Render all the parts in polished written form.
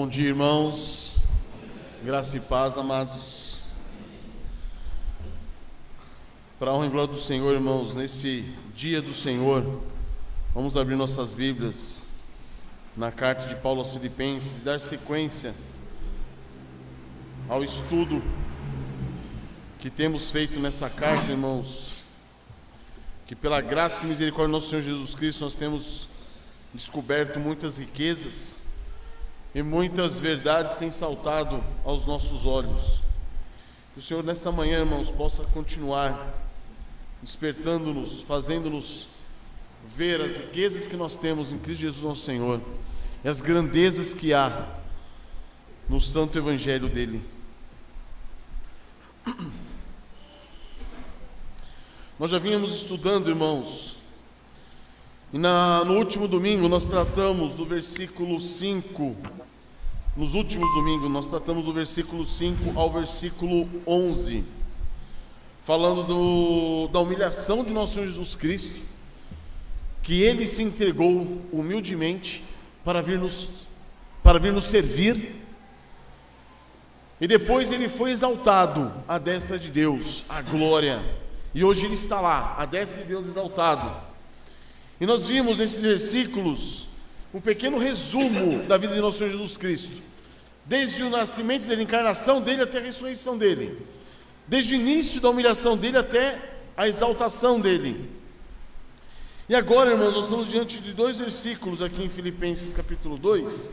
Bom dia, irmãos. Graça e paz, amados. Para a honra e glória do Senhor, irmãos, nesse dia do Senhor, vamos abrir nossas Bíblias na carta de Paulo aos Filipenses, dar sequência ao estudo que temos feito nessa carta, irmãos, que pela graça e misericórdia do nosso Senhor Jesus Cristo nós temos descoberto muitas riquezas e muitas verdades têm saltado aos nossos olhos. Que o Senhor nessa manhã, irmãos, possa continuar despertando-nos, fazendo-nos ver as riquezas que nós temos em Cristo Jesus nosso Senhor e as grandezas que há no santo evangelho dele. Nós já vínhamos estudando, irmãos, e no último domingo nós tratamos do versículo 5. Nos últimos domingos nós tratamos do versículo 5 ao versículo 11, falando da humilhação de nosso Senhor Jesus Cristo, que Ele se entregou humildemente para vir nos servir, e depois Ele foi exaltado à destra de Deus, a glória, e hoje Ele está lá, à destra de Deus exaltado. E nós vimos nesses versículos um pequeno resumo da vida de nosso Senhor Jesus Cristo, desde o nascimento dele, a encarnação dele até a ressurreição dele, desde o início da humilhação dele até a exaltação dele. E agora, irmãos, nós estamos diante de dois versículos aqui em Filipenses capítulo 2,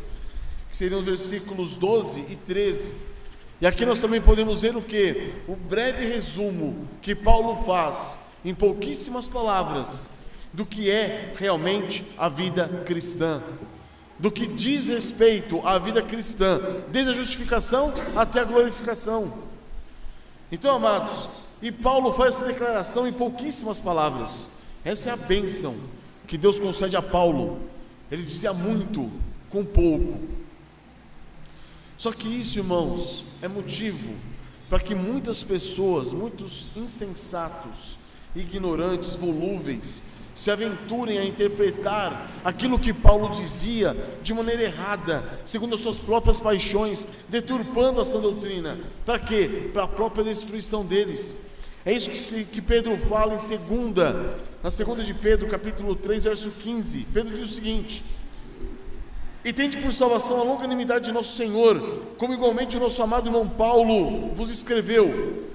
que seriam os versículos 12 e 13. E aqui nós também podemos ver o que? O breve resumo que Paulo faz em pouquíssimas palavras do que é realmente a vida cristã, do que diz respeito à vida cristã, desde a justificação até a glorificação. Então, amados, e Paulo faz essa declaração em pouquíssimas palavras. Essa é a bênção que Deus concede a Paulo. Ele dizia muito com pouco. Só que isso, irmãos, é motivo para que muitas pessoas, muitos insensatos, ignorantes, volúveis, se aventurem a interpretar aquilo que Paulo dizia de maneira errada, segundo as suas próprias paixões, deturpando a sã doutrina. Para quê? Para a própria destruição deles. É isso que Pedro fala na segunda de Pedro, capítulo 3, verso 15. Pedro diz o seguinte: e tende por salvação a longanimidade de nosso Senhor, como igualmente o nosso amado irmão Paulo vos escreveu,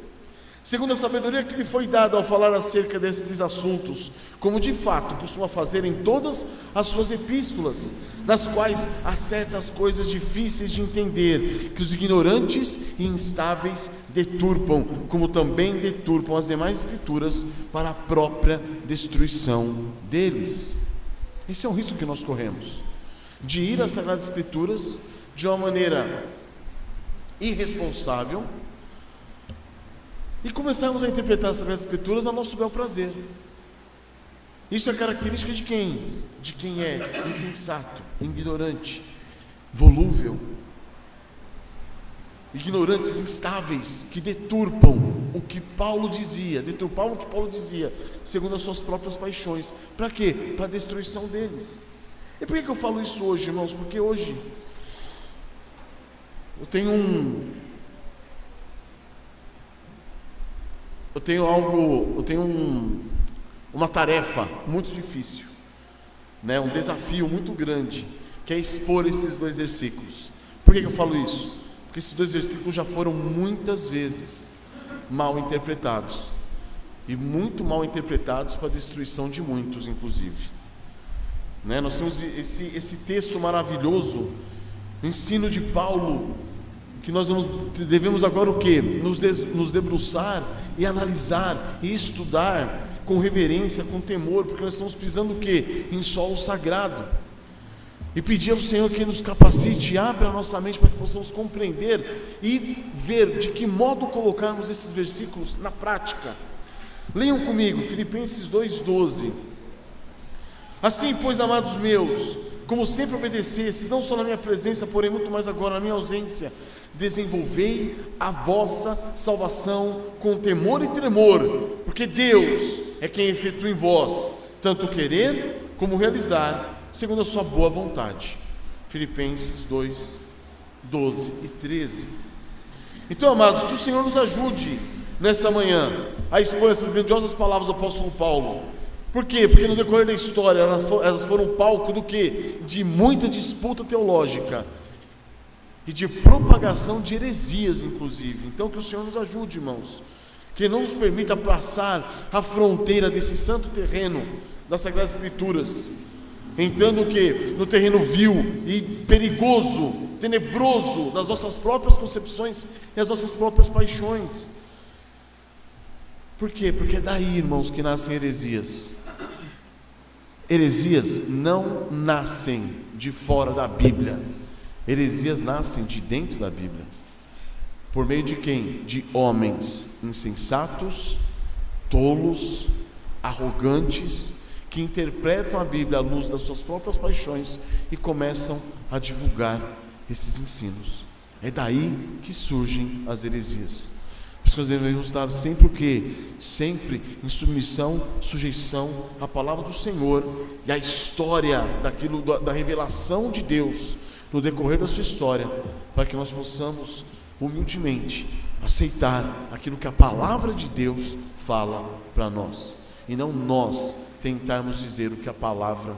segundo a sabedoria que lhe foi dada ao falar acerca destes assuntos, como de fato costuma fazer em todas as suas epístolas, nas quais há certas coisas difíceis de entender, que os ignorantes e instáveis deturpam, como também deturpam as demais escrituras para a própria destruição deles. Esse é um risco que nós corremos, de ir às Sagradas Escrituras de uma maneira irresponsável e começarmos a interpretar as Sagradas Escrituras a nosso bel prazer. Isso é característica de quem? De quem é insensato, ignorante, volúvel, ignorantes, instáveis, que deturpam o que Paulo dizia, segundo as suas próprias paixões. Para quê? Para a destruição deles. E por que eu falo isso hoje, irmãos? Porque hoje eu tenho uma tarefa muito difícil, né? Um desafio muito grande, que é expor esses dois versículos. Por que eu falo isso? Porque esses dois versículos já foram muitas vezes mal interpretados, e muito mal interpretados para a destruição de muitos, inclusive, né? Nós temos esse texto maravilhoso, o ensino de Paulo, que nós devemos agora o quê? Nos debruçar e analisar e estudar com reverência, com temor, porque nós estamos pisando o quê? Em solo sagrado. E pedir ao Senhor que Ele nos capacite, abra a nossa mente para que possamos compreender e ver de que modo colocarmos esses versículos na prática. Leiam comigo, Filipenses 2,12. Assim, pois, amados meus, como sempre obedecestes, não só na minha presença, porém muito mais agora na minha ausência, desenvolvei a vossa salvação com temor e tremor, porque Deus é quem efetua em vós tanto querer como realizar, segundo a sua boa vontade. Filipenses 2, 12 e 13. Então, amados, que o Senhor nos ajude nessa manhã a expor essas grandiosas palavras do apóstolo Paulo. Por quê? Porque no decorrer da história elas foram palco do quê? De muita disputa teológica e de propagação de heresias, inclusive. Então que o Senhor nos ajude, irmãos, que não nos permita passar a fronteira desse santo terreno das Sagradas Escrituras, entrando o quê? No terreno vil e perigoso, tenebroso das nossas próprias concepções e as nossas próprias paixões. Por quê? Porque é daí, irmãos, que nascem heresias. Heresias não nascem de fora da Bíblia. Heresias nascem de dentro da Bíblia. Por meio de quem? De homens insensatos, tolos, arrogantes, que interpretam a Bíblia à luz das suas próprias paixões e começam a divulgar esses ensinos. É daí que surgem as heresias. Por isso nós devemos estar sempre o quê? Sempre em submissão, sujeição à palavra do Senhor e à história da revelação de Deus no decorrer da sua história, para que nós possamos humildemente aceitar aquilo que a palavra de Deus fala para nós, e não nós tentarmos dizer o que a palavra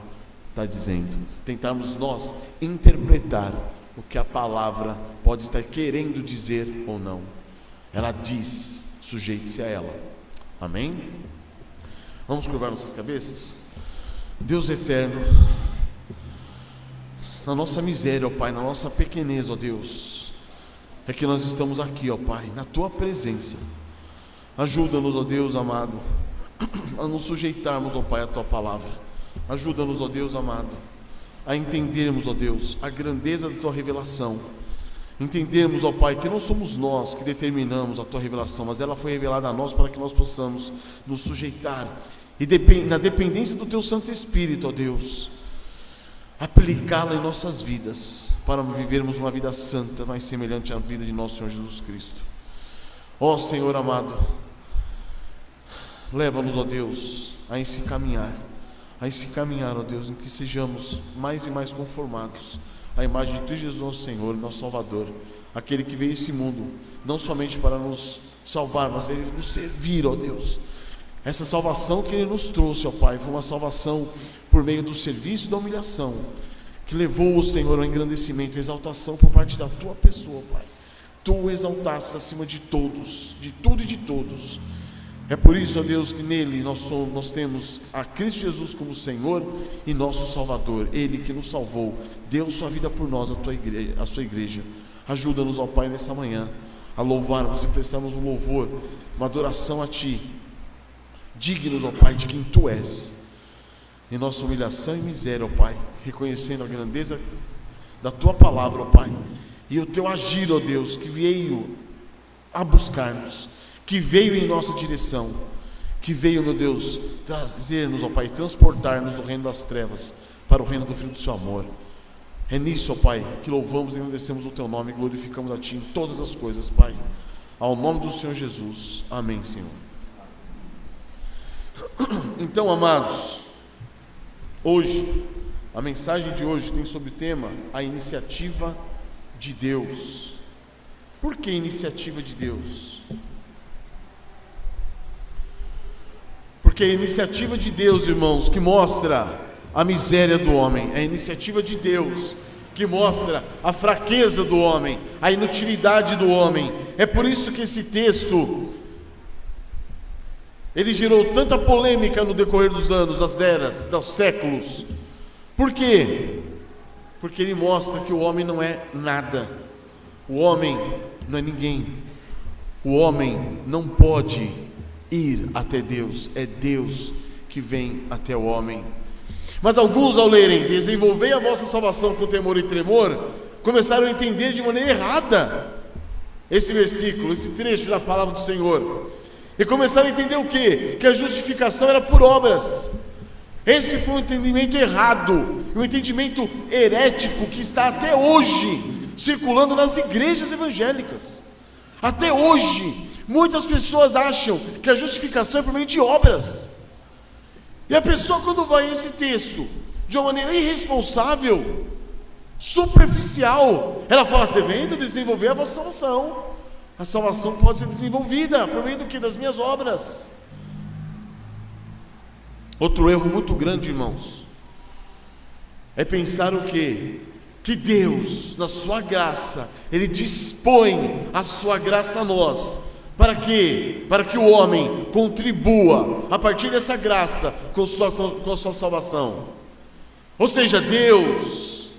está dizendo, tentarmos nós interpretar o que a palavra pode estar querendo dizer ou não. Ela diz, sujeite-se a ela. Amém? Vamos curvar nossas cabeças? Deus eterno, na nossa miséria, ó Pai, na nossa pequenez, ó Deus, é que nós estamos aqui, ó Pai, na Tua presença. Ajuda-nos, ó Deus amado, a nos sujeitarmos, ó Pai, à Tua palavra. Ajuda-nos, ó Deus amado, a entendermos, ó Deus, a grandeza da Tua revelação. Entendermos, ó Pai, que não somos nós que determinamos a Tua revelação, mas ela foi revelada a nós para que nós possamos nos sujeitar e na dependência do Teu Santo Espírito, ó Deus, aplicá-la em nossas vidas, para vivermos uma vida santa, mais semelhante à vida de nosso Senhor Jesus Cristo. Ó Senhor amado, leva-nos, ó Deus, a esse caminhar, ó Deus, em que sejamos mais e mais conformados à imagem de Cristo Jesus, nosso Senhor, nosso Salvador, aquele que veio a esse mundo, não somente para nos salvar, mas Ele nos servir, ó Deus. Essa salvação que Ele nos trouxe, ó Pai, foi uma salvação por meio do serviço e da humilhação, que levou o Senhor ao engrandecimento e exaltação por parte da Tua pessoa, Pai. Tu o exaltasses acima de todos, de tudo e de todos. É por isso, ó Deus, que nele nós temos a Cristo Jesus como Senhor e nosso Salvador. Ele que nos salvou, deu sua vida por nós, a sua igreja. Ajuda-nos, ó Pai, nessa manhã a louvarmos e prestarmos um louvor, uma adoração a Ti, dignos, ó Pai, de quem Tu és, em nossa humilhação e miséria, ó Pai, reconhecendo a grandeza da Tua palavra, ó Pai, e o Teu agir, ó Deus, que veio a buscar-nos, que veio em nossa direção, que veio, meu Deus, trazer-nos, ó Pai, transportar-nos do reino das trevas para o reino do Filho do Seu amor. É nisso, ó Pai, que louvamos e engrandecemos o Teu nome e glorificamos a Ti em todas as coisas, Pai, ao nome do Senhor Jesus. Amém, Senhor. Então, amados, hoje, a mensagem de hoje tem sobre tema a iniciativa de Deus. Por que iniciativa de Deus? Porque a iniciativa de Deus, irmãos, que mostra a miséria do homem, é a iniciativa de Deus que mostra a fraqueza do homem, a inutilidade do homem. É por isso que esse texto ele gerou tanta polêmica no decorrer dos anos, das eras, dos séculos. Por quê? Porque ele mostra que o homem não é nada, o homem não é ninguém, o homem não pode ir até Deus, é Deus que vem até o homem. Mas alguns, ao lerem "desenvolvei a vossa salvação com temor e tremor", começaram a entender de maneira errada esse versículo, esse trecho da palavra do Senhor, e começaram a entender o quê? Que a justificação era por obras. Esse foi um entendimento errado, um entendimento herético que está até hoje circulando nas igrejas evangélicas. Até hoje muitas pessoas acham que a justificação é por meio de obras. E a pessoa, quando vai a esse texto de uma maneira irresponsável, superficial. Ela fala: "Te vendo desenvolver a vossa salvação." A salvação pode ser desenvolvida por meio do que? Das minhas obras. Outro erro muito grande, irmãos, é pensar o quê? Que Deus, na sua graça, Ele dispõe a sua graça a nós. Para quê? Para que o homem contribua a partir dessa graça com a sua salvação. Ou seja, Deus,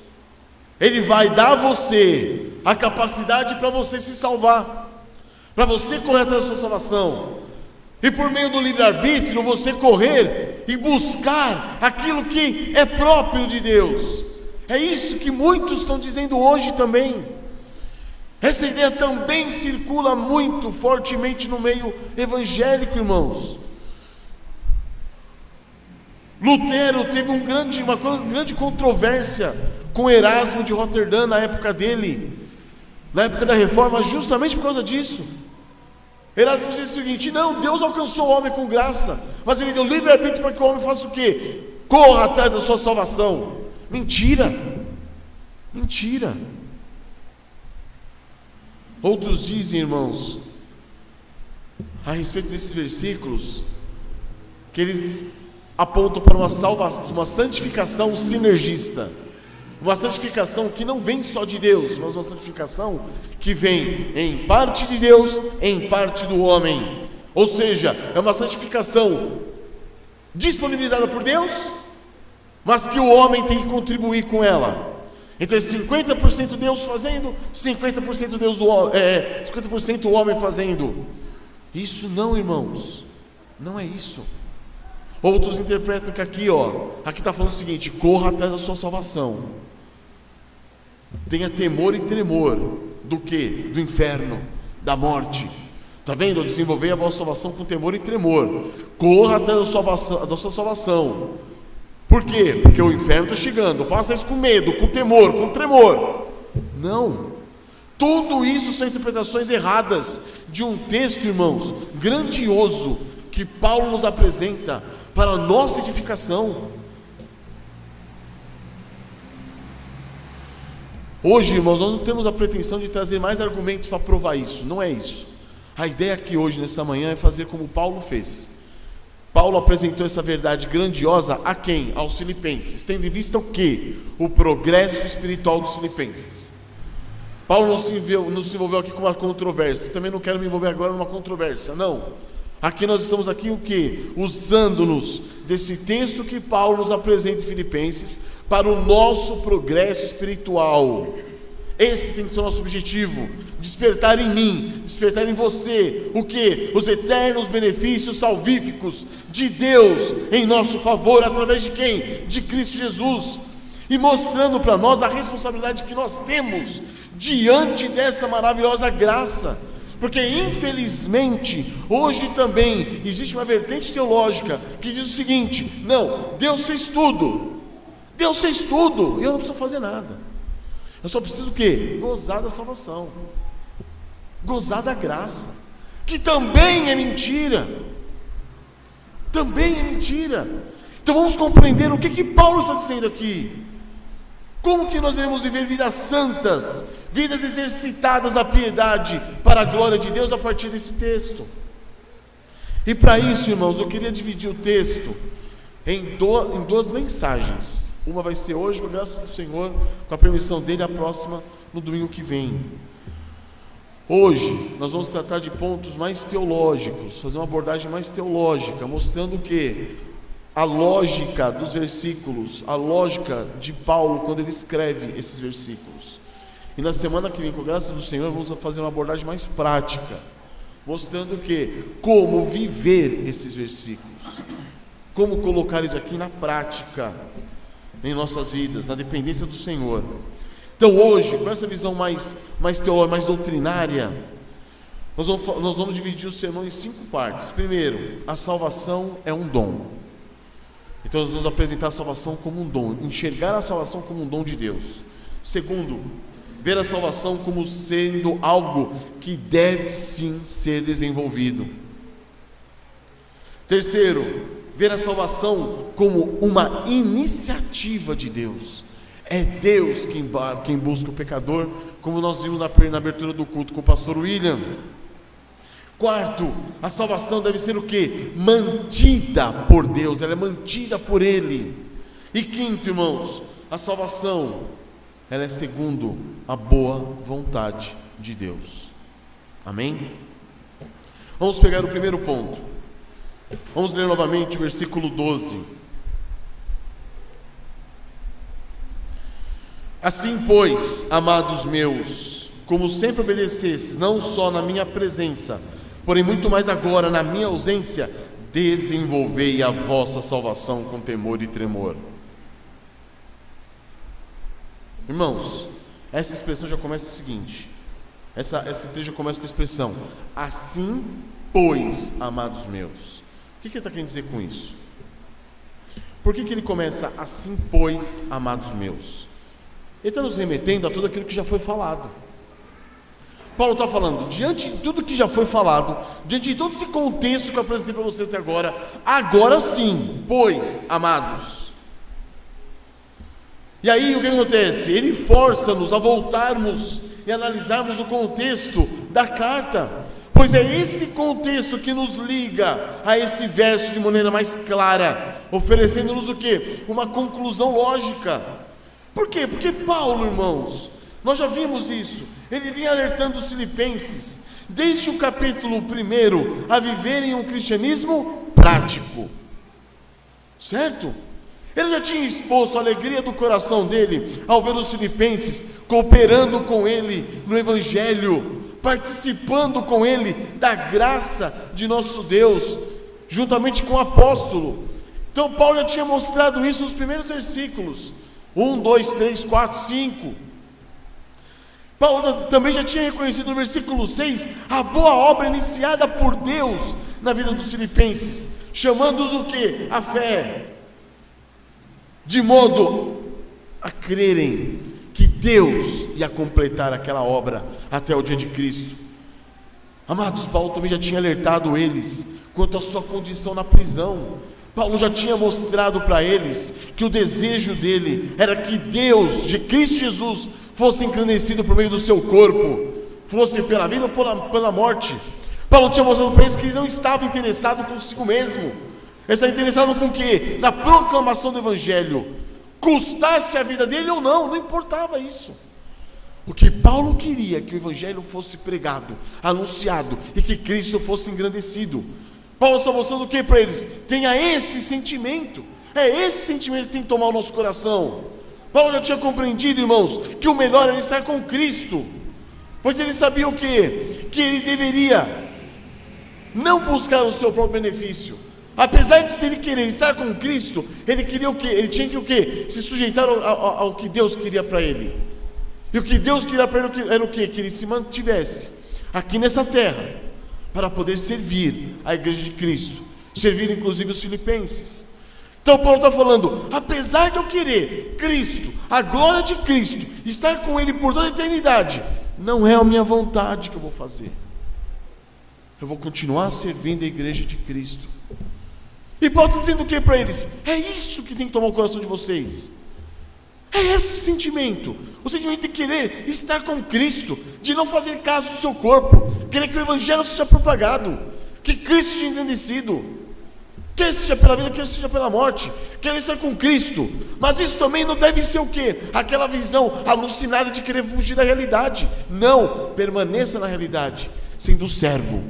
Ele vai dar a você a capacidade para você se salvar, para você correr atrás da sua salvação, e por meio do livre-arbítrio você correr e buscar aquilo que é próprio de Deus. É isso que muitos estão dizendo hoje também. Essa ideia também circula muito fortemente no meio evangélico, irmãos. Lutero teve uma grande controvérsia com Erasmo de Roterdã na época dele, na época da Reforma, justamente por causa disso. Erasmo disse o seguinte: não, Deus alcançou o homem com graça, mas Ele deu livre-arbítrio para que o homem faça o quê? Corra atrás da sua salvação. Mentira, mentira. Outros dizem, irmãos, a respeito desses versículos, que eles apontam para uma salvação, uma santificação sinergista, uma santificação que não vem só de Deus, mas uma santificação que vem em parte de Deus, em parte do homem. Ou seja, é uma santificação disponibilizada por Deus, mas que o homem tem que contribuir com ela. Então é 50% Deus fazendo, 50% o homem fazendo. Isso não, irmãos, não é isso. Outros interpretam que aqui está falando o seguinte: corra atrás da sua salvação. Tenha temor e tremor do que? Do inferno, da morte. Está vendo? Desenvolver a vossa salvação com temor e tremor. Corra atrás da sua salvação. Por quê? Porque o inferno está chegando. Faça isso com medo, com temor, com tremor. Não. Tudo isso são interpretações erradas de um texto, irmãos, grandioso, que Paulo nos apresenta para a nossa edificação. Hoje, irmãos, nós não temos a pretensão de trazer mais argumentos para provar isso. Não é isso. A ideia aqui hoje, nessa manhã, é fazer como Paulo fez. Paulo apresentou essa verdade grandiosa a quem? Aos filipenses, tendo em vista o quê? O progresso espiritual dos filipenses. Paulo não se envolveu aqui com uma controvérsia. Também não quero me envolver agora numa controvérsia, não. Aqui nós estamos aqui o quê? Usando-nos desse texto que Paulo nos apresenta em Filipenses para o nosso progresso espiritual. Esse tem que ser o nosso objetivo: despertar em mim, despertar em você o que? Os eternos benefícios salvíficos de Deus em nosso favor, através de quem? De Cristo Jesus, e mostrando para nós a responsabilidade que nós temos diante dessa maravilhosa graça. Porque infelizmente hoje também existe uma vertente teológica que diz o seguinte: não, Deus fez tudo, Deus fez tudo, e eu não preciso fazer nada. Eu só preciso o quê? Gozar da salvação, gozar da graça, que também é mentira. Também é mentira. Então vamos compreender o que Paulo está dizendo aqui. Como que nós devemos viver vidas santas, vidas exercitadas à piedade para a glória de Deus a partir desse texto. E para isso, irmãos, eu queria dividir o texto em duas mensagens. Uma vai ser hoje, com a graça do Senhor, com a permissão dele, a próxima no domingo que vem. Hoje nós vamos tratar de pontos mais teológicos, fazer uma abordagem mais teológica, mostrando que a lógica dos versículos, a lógica de Paulo quando ele escreve esses versículos. E na semana que vem, com a graça do Senhor, vamos fazer uma abordagem mais prática, mostrando que como viver esses versículos, como colocar isso aqui na prática em nossas vidas, na dependência do Senhor. Então hoje, com essa visão mais teológica, mais doutrinária, nós vamos dividir o sermão em 5 partes. Primeiro, a salvação é um dom. Então nós vamos apresentar a salvação como um dom, enxergar a salvação como um dom de Deus. Segundo, ver a salvação como sendo algo que deve sim ser desenvolvido. Terceiro, ver a salvação como uma iniciativa de Deus. É Deus quem busca o pecador, como nós vimos na abertura do culto com o pastor William. Quarto, a salvação deve ser o quê? Mantida por Deus, ela é mantida por Ele. E quinto, irmãos, a salvação, ela é segundo a boa vontade de Deus. Amém? Vamos pegar o primeiro ponto. Vamos ler novamente o versículo 12. Assim, pois, amados meus, como sempre obedecestes, não só na minha presença, porém muito mais agora na minha ausência, desenvolvei a vossa salvação com temor e tremor. Irmãos, essa expressão já começa o seguinte, esse trecho já começa com a expressão, assim, pois, amados meus. O que ele está querendo dizer com isso? Por que ele começa assim, pois, amados meus? Ele está nos remetendo a tudo aquilo que já foi falado. Paulo está falando, diante de tudo que já foi falado, diante de todo esse contexto que eu apresentei para vocês até agora, agora sim, pois, amados. E aí o que acontece? Ele força-nos a voltarmos e analisarmos o contexto da carta, pois é esse contexto que nos liga a esse verso de maneira mais clara, oferecendo-nos o quê? Uma conclusão lógica. Por quê? Porque Paulo, irmãos, nós já vimos isso, ele vinha alertando os filipenses, desde o capítulo 1, a viverem um cristianismo prático, certo? Ele já tinha exposto a alegria do coração dele, ao ver os filipenses cooperando com ele no Evangelho, participando com ele da graça de nosso Deus, juntamente com o apóstolo. Então Paulo já tinha mostrado isso nos primeiros versículos, 1, 2, 3, 4, 5. Paulo também já tinha reconhecido no versículo 6 a boa obra iniciada por Deus na vida dos filipenses, chamando-os o quê? A fé, de modo a crerem que Deus ia completar aquela obra até o dia de Cristo. Amados, Paulo também já tinha alertado eles quanto à sua condição na prisão. Paulo já tinha mostrado para eles que o desejo dele era que Deus, de Cristo Jesus, fosse engrandecido por meio do seu corpo, fosse pela vida ou pela morte. Paulo tinha mostrado para eles que eles não estavam interessados consigo mesmo, eles estavam interessados com o quê? Na proclamação do Evangelho, custasse a vida dele ou não, não importava isso. O que Paulo queria que o Evangelho fosse pregado, anunciado, e que Cristo fosse engrandecido. Paulo está mostrando o que para eles? Tenha esse sentimento, é esse sentimento que tem que tomar o nosso coração. Paulo já tinha compreendido, irmãos, que o melhor era estar com Cristo, pois ele sabia o quê? Que ele deveria não buscar o seu próprio benefício. Apesar de ele querer estar com Cristo, ele queria o quê? Ele tinha que o quê? Se sujeitar ao que Deus queria para ele. E o que Deus queria para ele era o quê? Que ele se mantivesse aqui nessa terra, para poder servir a igreja de Cristo, servir inclusive os filipenses. Então Paulo está falando, apesar de eu querer Cristo, a glória de Cristo, estar com Ele por toda a eternidade, não é a minha vontade que eu vou fazer. Eu vou continuar servindo a igreja de Cristo. E Paulo está dizendo o que para eles? É isso que tem que tomar o coração de vocês. É esse sentimento, o sentimento de querer estar com Cristo, de não fazer caso do seu corpo, querer que o Evangelho seja propagado, que Cristo seja engrandecido, quer seja pela vida, quer seja pela morte, querer estar com Cristo. Mas isso também não deve ser o quê? Aquela visão alucinada de querer fugir da realidade. Não, permaneça na realidade, sendo o servo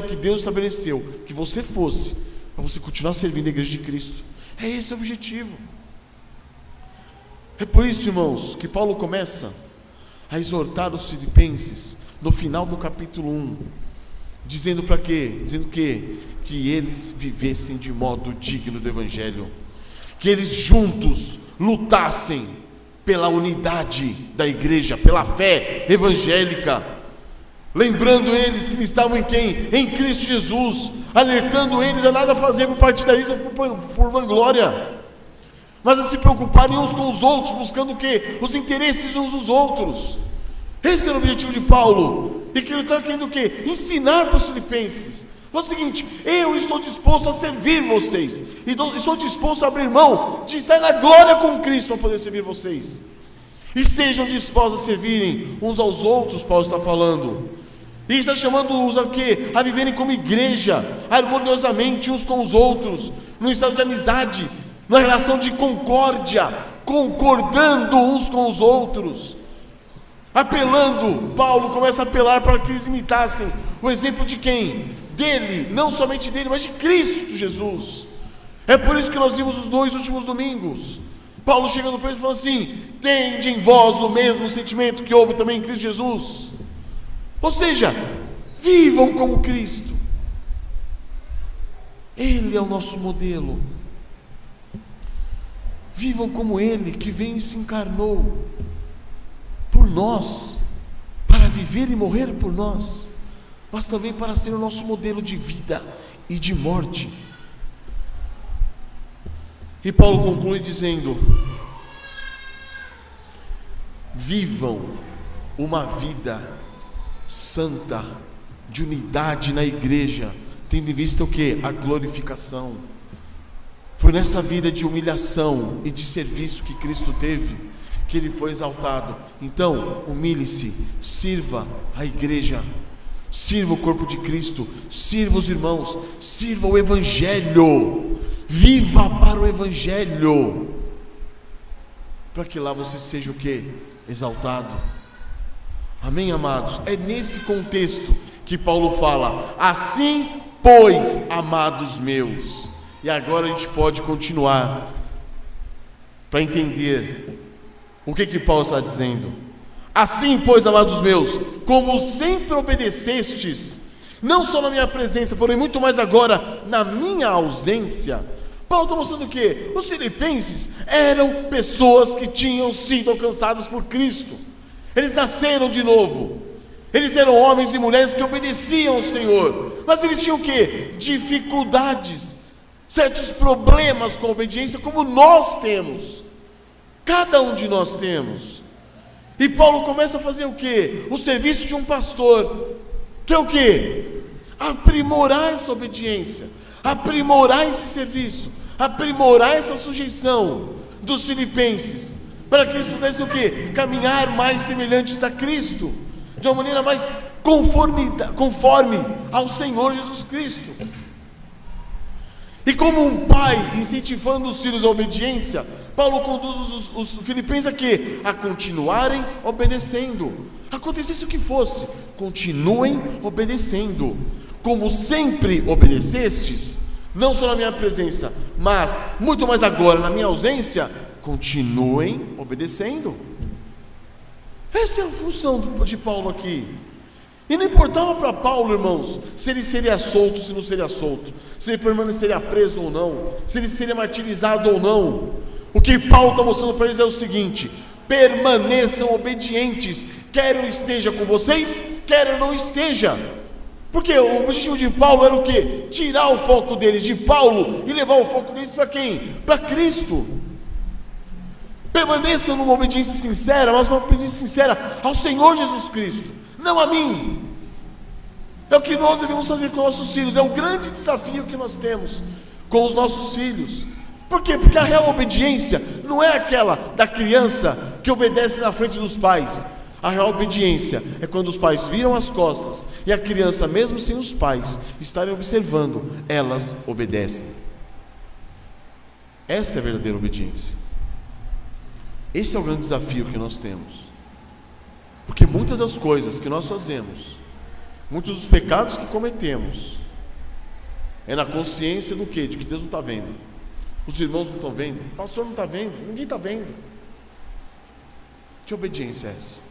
que Deus estabeleceu que você fosse, para você continuar servindo a igreja de Cristo. É esse o objetivo. É por isso, irmãos, que Paulo começa a exortar os filipenses no final do capítulo 1, dizendo para quê? Dizendo que eles vivessem de modo digno do Evangelho, que eles juntos lutassem pela unidade da igreja, pela fé evangélica, lembrando eles que estavam em quem? Em Cristo Jesus, alertando eles a nada fazer por partidarismo, por vanglória, mas a se preocuparem uns com os outros, buscando o quê? Os interesses uns dos outros. Esse era o objetivo de Paulo, e que ele estava querendo o quê? Ensinar para os filipenses, Fala o seguinte: eu estou disposto a servir vocês, e estou disposto a abrir mão de estar na glória com Cristo para poder servir vocês. Estejam dispostos a servirem uns aos outros, Paulo está falando. E está chamando-os a quê? A viverem como igreja, harmoniosamente uns com os outros, num estado de amizade, numa relação de concórdia, concordando uns com os outros. Apelando, Paulo começa a apelar para que eles imitassem o exemplo de quem? Dele, não somente dele, mas de Cristo Jesus. É por isso que nós vimos os 2 últimos domingos, Paulo chegando para eles e falando assim: tende em vós o mesmo sentimento que houve também em Cristo Jesus. Ou seja, vivam como Cristo. Ele é o nosso modelo. Vivam como Ele, que veio e se encarnou por nós, para viver e morrer por nós, mas também para ser o nosso modelo de vida e de morte. E Paulo conclui dizendo: vivam uma vida santa, de unidade na igreja, tendo em vista o que? A glorificação. Foi nessa vida de humilhação e de serviço que Cristo teve, que Ele foi exaltado. Então, humilhe-se, sirva a igreja, sirva o corpo de Cristo, sirva os irmãos, sirva o Evangelho, viva para o Evangelho, para que lá você seja o que? Exaltado. Amém, amados? É nesse contexto que Paulo fala: assim, pois, amados meus. E agora a gente pode continuar para entender o que Paulo está dizendo. Assim, pois, amados meus, como sempre obedecestes, não só na minha presença, porém muito mais agora na minha ausência. Paulo está mostrando o quê? Os filipenses eram pessoas que tinham sido alcançadas por Cristo. Eles nasceram de novo. Eles eram homens e mulheres que obedeciam ao Senhor, mas eles tinham o quê? Dificuldades, certos problemas com a obediência, como nós temos. Cada um de nós temos. E Paulo começa a fazer o quê? O serviço de um pastor, que é o quê? Aprimorar essa obediência, aprimorar esse serviço, aprimorar essa sujeição dos filipenses, para que eles pudessem o quê? Caminhar mais semelhantes a Cristo, de uma maneira mais conforme ao Senhor Jesus Cristo. E como um pai incentivando os filhos à obediência, Paulo conduz os filipenses a quê? A continuarem obedecendo. Acontecesse o que fosse, continuem obedecendo. Como sempre obedecestes, não só na minha presença, mas muito mais agora na minha ausência, continuem obedecendo. Essa é a função de Paulo aqui. E não importava para Paulo, irmãos, se ele seria solto, se não seria solto, se ele permaneceria preso ou não, se ele seria martirizado ou não. O que Paulo está mostrando para eles é o seguinte: permaneçam obedientes, quer eu esteja com vocês, quer eu não esteja. Porque o objetivo de Paulo era o quê? Tirar o foco deles de Paulo e levar o foco deles para quem? Para Cristo. Permaneçam numa obediência sincera, mas uma obediência sincera ao Senhor Jesus Cristo, não a mim. É o que nós devemos fazer com nossos filhos. É um grande desafio que nós temos com os nossos filhos. Por quê? Porque a real obediência não é aquela da criança que obedece na frente dos pais. A real obediência é quando os pais viram as costas e a criança, mesmo sem os pais estarem observando, elas obedecem. Essa é a verdadeira obediência. Esse é o grande desafio que nós temos. Porque muitas das coisas que nós fazemos, muitos dos pecados que cometemos, é na consciência do quê? De que Deus não está vendo. Os irmãos não estão vendo, o pastor não está vendo, ninguém está vendo. Que obediência é essa?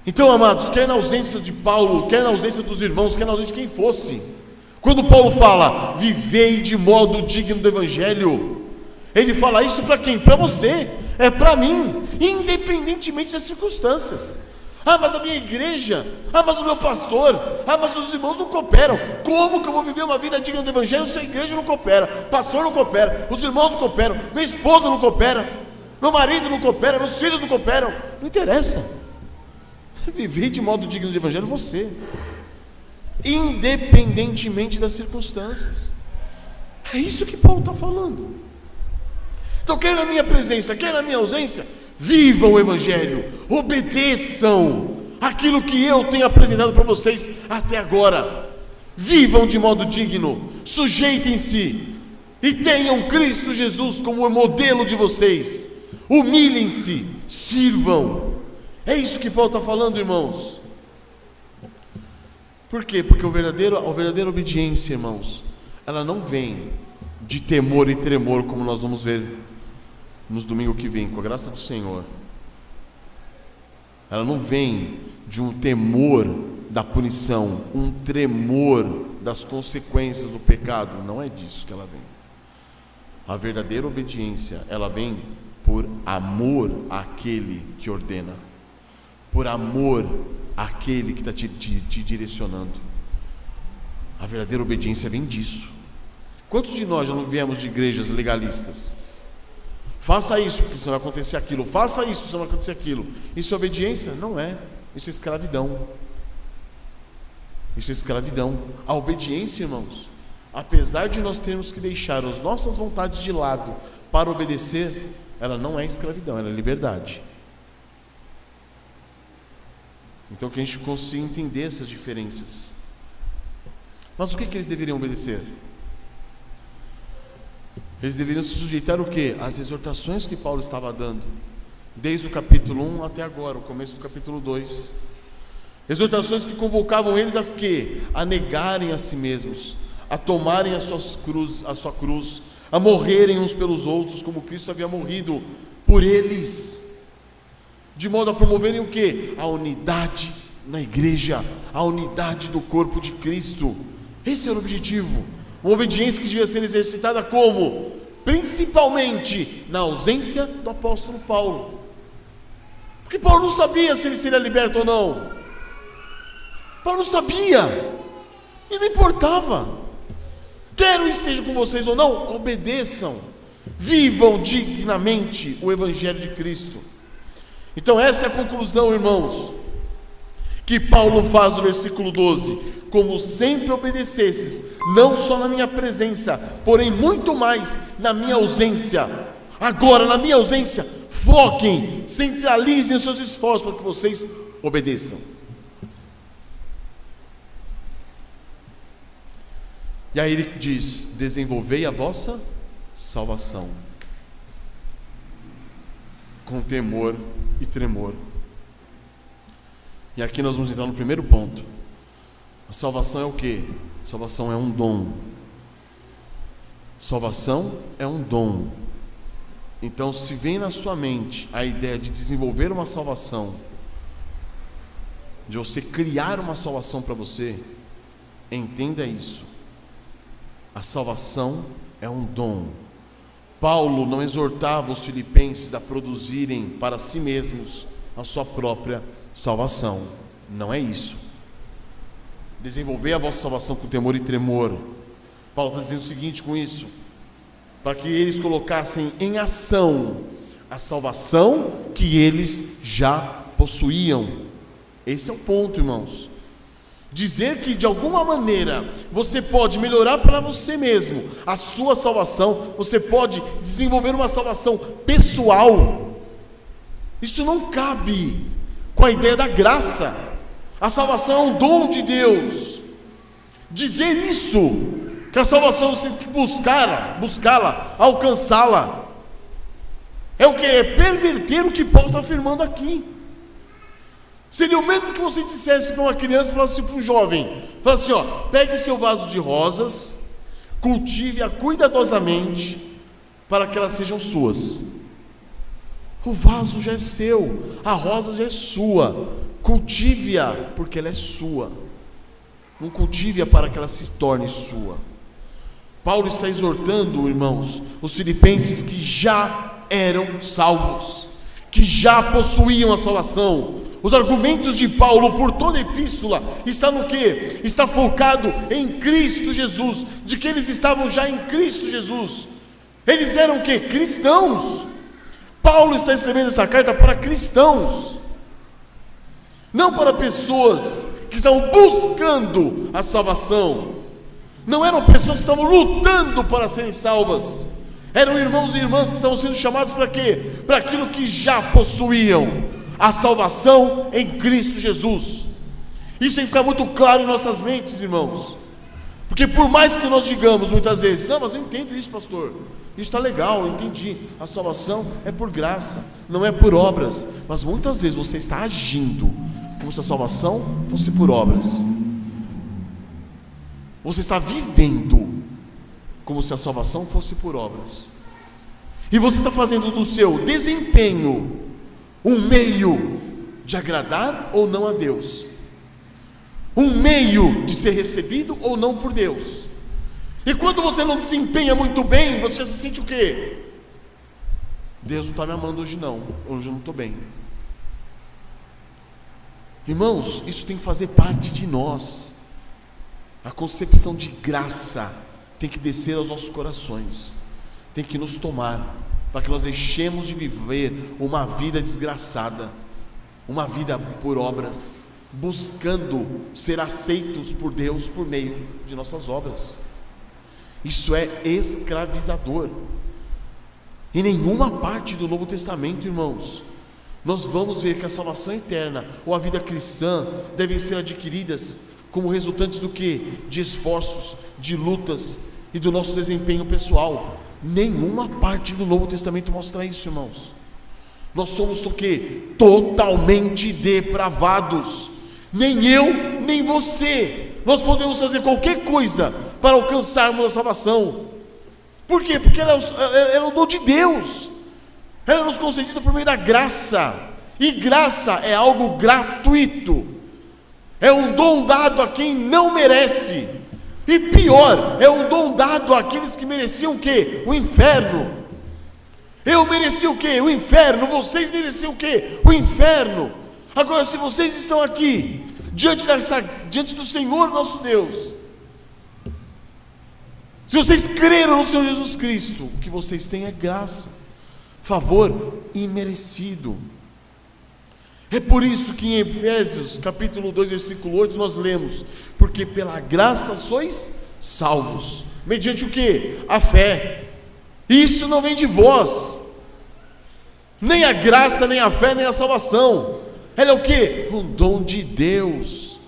Então, amados, quer na ausência de Paulo, quer na ausência dos irmãos, quer na ausência de quem fosse, quando Paulo fala, vivei de modo digno do Evangelho, ele fala isso para quem? Para você, é para mim, independentemente das circunstâncias. Ah, mas a minha igreja, ah, mas o meu pastor, ah, mas os irmãos não cooperam. Como que eu vou viver uma vida digna do Evangelho se a igreja não coopera, pastor não coopera, os irmãos não cooperam, minha esposa não coopera, meu marido não coopera, meus filhos não cooperam? Não interessa. Viver de modo digno do Evangelho você. independentemente das circunstâncias. É isso que Paulo está falando. Então, quer na minha presença, quer na minha ausência, vivam o Evangelho, obedeçam aquilo que eu tenho apresentado para vocês até agora. Vivam de modo digno, sujeitem-se e tenham Cristo Jesus como modelo de vocês. Humilhem-se, sirvam. É isso que Paulo está falando, irmãos. Por quê? Porque a verdadeira obediência, irmãos, ela não vem de temor e tremor, como nós vamos ver nos domingos que vem, com a graça do Senhor. Ela não vem de um temor da punição, um tremor das consequências do pecado. Não é disso que ela vem. A verdadeira obediência, ela vem por amor àquele que ordena, por amor àquele que está te direcionando. A verdadeira obediência vem disso. Quantos de nós já não viemos de igrejas legalistas? Faça isso, porque senão vai acontecer aquilo. Faça isso, senão vai acontecer aquilo. Isso é obediência? Não é. Isso é escravidão. Isso é escravidão. A obediência, irmãos, apesar de nós termos que deixar as nossas vontades de lado para obedecer, ela não é escravidão, ela é liberdade. Então que a gente consiga entender essas diferenças. Mas o que eles deveriam obedecer? Eles deveriam se sujeitar o quê? Às exortações que Paulo estava dando, desde o capítulo 1 até agora, o começo do capítulo 2. Exortações que convocavam eles a quê? A negarem a si mesmos, a tomarem a sua cruz, a morrerem uns pelos outros, como Cristo havia morrido por eles, de modo a promoverem o quê? A unidade na igreja, a unidade do corpo de Cristo. Esse era o objetivo. Uma obediência que devia ser exercitada como? Principalmente na ausência do apóstolo Paulo. Porque Paulo não sabia se ele seria liberto ou não. Paulo não sabia. E não importava. Quer eu esteja com vocês ou não, obedeçam. Vivam dignamente o Evangelho de Cristo. Então essa é a conclusão, irmãos, que Paulo faz no versículo 12. Como sempre obedecesses, não só na minha presença, porém muito mais na minha ausência. Agora, na minha ausência, foquem, centralizem os seus esforços para que vocês obedeçam. E aí ele diz: desenvolvei a vossa salvação com temor e tremor. E aqui nós vamos entrar no primeiro ponto. A salvação é o quê? Salvação é um dom. Salvação é um dom. Então, se vem na sua mente a ideia de desenvolver uma salvação, de você criar uma salvação para você, entenda isso. A salvação é um dom. Paulo não exortava os filipenses a produzirem para si mesmos a sua própria salvação. Não é isso. Desenvolver a vossa salvação com temor e tremor. Paulo está dizendo o seguinte com isso: para que eles colocassem em ação a salvação que eles já possuíam. Esse é o ponto, irmãos. Dizer que de alguma maneira você pode melhorar para você mesmo a sua salvação, você pode desenvolver uma salvação pessoal, isso não cabe com a ideia da graça. A salvação é um dom de Deus. Dizer isso, que a salvação você tem que buscá-la, alcançá-la, é o que? É perverter o que Paulo está afirmando aqui. Seria o mesmo que você dissesse para uma criança, falasse para um jovem, falasse assim, pegue seu vaso de rosas, cultive-a cuidadosamente, para que elas sejam suas. O vaso já é seu, a rosa já é sua, cultive-a porque ela é sua. Não cultive-a para que ela se torne sua. Paulo está exortando, irmãos, os filipenses que já eram salvos, que já possuíam a salvação. Os argumentos de Paulo por toda a epístola está no quê? Está focado em Cristo Jesus, de que eles estavam já em Cristo Jesus. Eles eram o quê? Cristãos. Paulo está escrevendo essa carta para cristãos, não para pessoas que estavam buscando a salvação. Não eram pessoas que estavam lutando para serem salvas. Eram irmãos e irmãs que estavam sendo chamados para quê? Para aquilo que já possuíam, a salvação em Cristo Jesus. Isso tem que ficar muito claro em nossas mentes, irmãos. Porque por mais que nós digamos muitas vezes: não, mas eu entendo isso, pastor, isso está legal, eu entendi, a salvação é por graça, não é por obras. Mas muitas vezes você está agindo como se a salvação fosse por obras. Você está vivendo como se a salvação fosse por obras. E você está fazendo do seu desempenho um meio de agradar ou não a Deus, um meio de ser recebido ou não por Deus. E quando você não desempenha muito bem, você se sente o quê? Deus não está me amando hoje não, hoje eu não estou bem. Irmãos, isso tem que fazer parte de nós. A concepção de graça tem que descer aos nossos corações, tem que nos tomar, para que nós deixemos de viver uma vida desgraçada, uma vida por obras, buscando ser aceitos por Deus por meio de nossas obras. Isso é escravizador. Em nenhuma parte do Novo Testamento, irmãos, nós vamos ver que a salvação eterna ou a vida cristã devem ser adquiridas como resultantes do que? De esforços, de lutas e do nosso desempenho pessoal. Nenhuma parte do Novo Testamento mostra isso, irmãos. Nós somos o que? Totalmente depravados. Nem eu, nem você. Nós podemos fazer qualquer coisa para alcançarmos a salvação. Por quê? Porque ela é o dom de Deus. Ela é nos concedida por meio da graça. E graça é algo gratuito. É um dom dado a quem não merece. E pior, é um dom dado àqueles que mereciam o quê? O inferno. Eu mereci o quê? O inferno. Vocês mereciam o quê? O inferno. Agora, se vocês estão aqui diante do Senhor nosso Deus, se vocês creram no Senhor Jesus Cristo, o que vocês têm é graça, favor imerecido. É por isso que em Efésios capítulo 2 versículo 8 nós lemos: porque pela graça sois salvos, mediante o que? A fé. Isso não vem de vós, nem a graça, nem a fé, nem a salvação. Ela é o que? Um dom de Deus,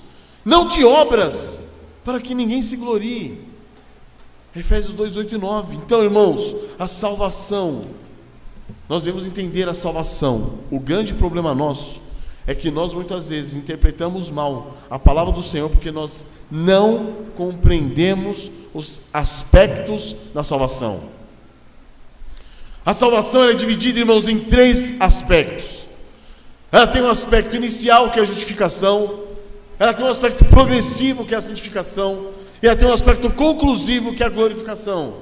não de obras, para que ninguém se glorie. Efésios 2, 8 e 9. Então, irmãos, a salvação, nós devemos entender a salvação. O grande problema nosso é que nós muitas vezes interpretamos mal a palavra do Senhor, porque nós não compreendemos os aspectos da salvação. A salvação é dividida, irmãos, em 3 aspectos. Ela tem um aspecto inicial, que é a justificação. Ela tem um aspecto progressivo, que é a santificação. E ela tem um aspecto conclusivo, que é a glorificação.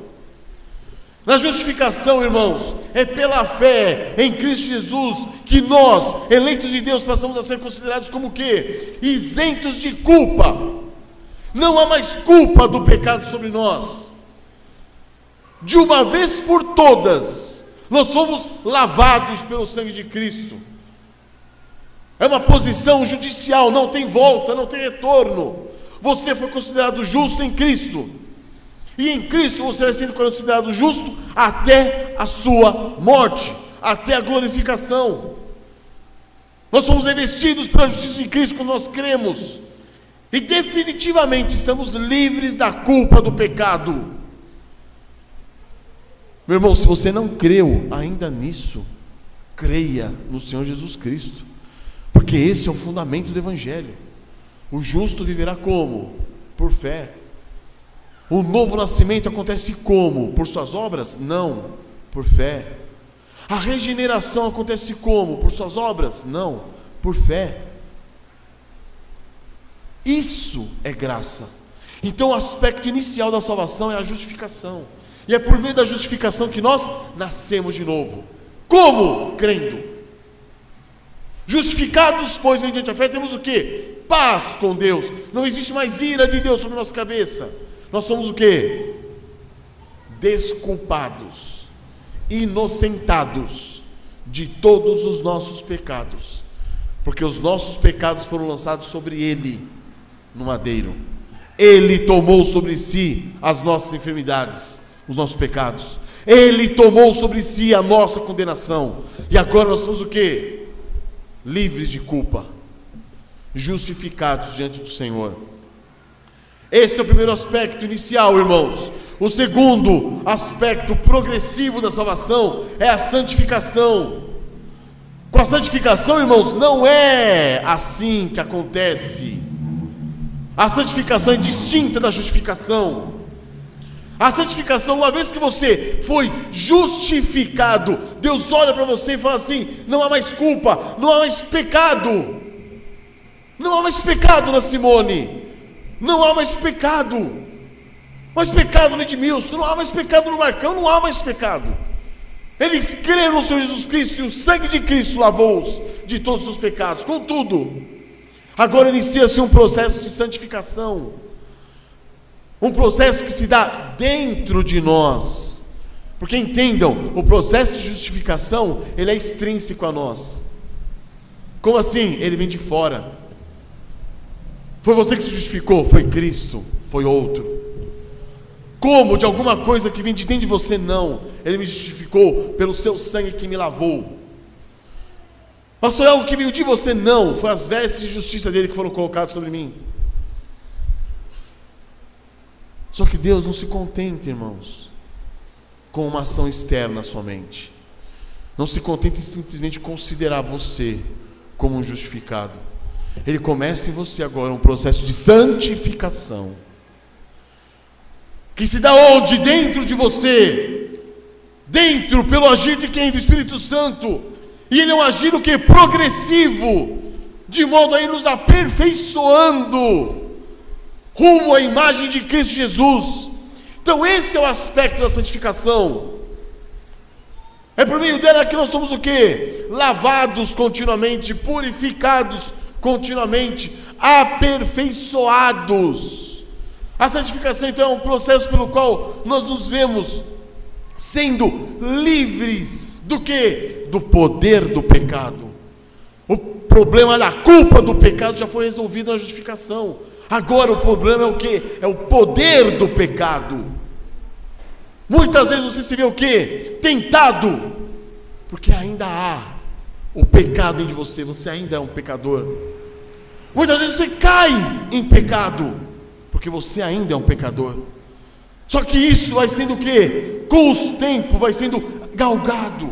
Na justificação, irmãos, é pela fé em Cristo Jesus que nós, eleitos de Deus, passamos a ser considerados como o quê? Isentos de culpa. Não há mais culpa do pecado sobre nós. De uma vez por todas, nós somos lavados pelo sangue de Cristo. É uma posição judicial, não tem volta, não tem retorno. Você foi considerado justo em Cristo. E em Cristo você vai sendo considerado justo até a sua morte, até a glorificação. Nós somos revestidos pela justiça de Cristo quando nós cremos. E definitivamente estamos livres da culpa do pecado. Meu irmão, se você não creu ainda nisso, creia no Senhor Jesus Cristo, porque esse é o fundamento do Evangelho. O justo viverá como? Por fé. O novo nascimento acontece como? Por suas obras? Não, por fé. A regeneração acontece como? Por suas obras? Não, por fé. Isso é graça. Então o aspecto inicial da salvação é a justificação. E é por meio da justificação que nós nascemos de novo. Como? Crendo. Justificados, pois, mediante a fé, temos o quê? Paz com Deus. Não existe mais ira de Deus sobre nossa cabeça. Nós somos o quê? Desculpados, inocentados de todos os nossos pecados, porque os nossos pecados foram lançados sobre Ele. no madeiro. Ele tomou sobre si as nossas enfermidades, os nossos pecados. Ele tomou sobre si a nossa condenação. E agora nós somos o quê? Livres de culpa, justificados diante do Senhor. Esse é o primeiro aspecto inicial, irmãos. O segundo aspecto progressivo da salvação é a santificação. Com a santificação, irmãos, não é assim que acontece. A santificação é distinta da justificação. A santificação, uma vez que você foi justificado, Deus olha para você e fala assim: não há mais culpa, não há mais pecado. Não há mais pecado na Simone. Não há mais pecado. Mais pecado no Edmilson. Não há mais pecado no Marcão. Não há mais pecado. Eles creram no Senhor Jesus Cristo e o sangue de Cristo lavou-os de todos os seus pecados. Contudo, agora inicia-se um processo de santificação. Um processo que se dá dentro de nós. Porque entendam, o processo de justificação, ele é extrínseco a nós. Como assim? Ele vem de fora. Foi você que se justificou? Foi Cristo? Foi outro? Como? De alguma coisa que vem de dentro de você? Não. Ele me justificou pelo seu sangue que me lavou. Mas foi algo que veio de você? Não. Foi as vestes de justiça dele que foram colocadas sobre mim. Só que Deus não se contenta, irmãos, com uma ação externa somente. Não se contenta em simplesmente considerar você como um justificado. Ele começa em você agora um processo de santificação, que se dá onde? Dentro de você. Dentro, pelo agir de quem? Do Espírito Santo. E ele é um agir o que? Progressivo, de modo a ir nos aperfeiçoando rumo à imagem de Cristo Jesus. Então esse é o aspecto da santificação. É por meio dela que nós somos o quê? Lavados continuamente, purificados continuamente, aperfeiçoados. A santificação então é um processo pelo qual nós nos vemos sendo livres do quê? Do poder do pecado. O problema da culpa do pecado já foi resolvido na justificação. Agora o problema é o quê? É o poder do pecado. Muitas vezes você se vê o quê? Tentado, porque ainda há o pecado dentro de você, você ainda é um pecador. Muitas vezes você cai em pecado, porque você ainda é um pecador. Só que isso vai sendo o quê? Com os tempos vai sendo galgado,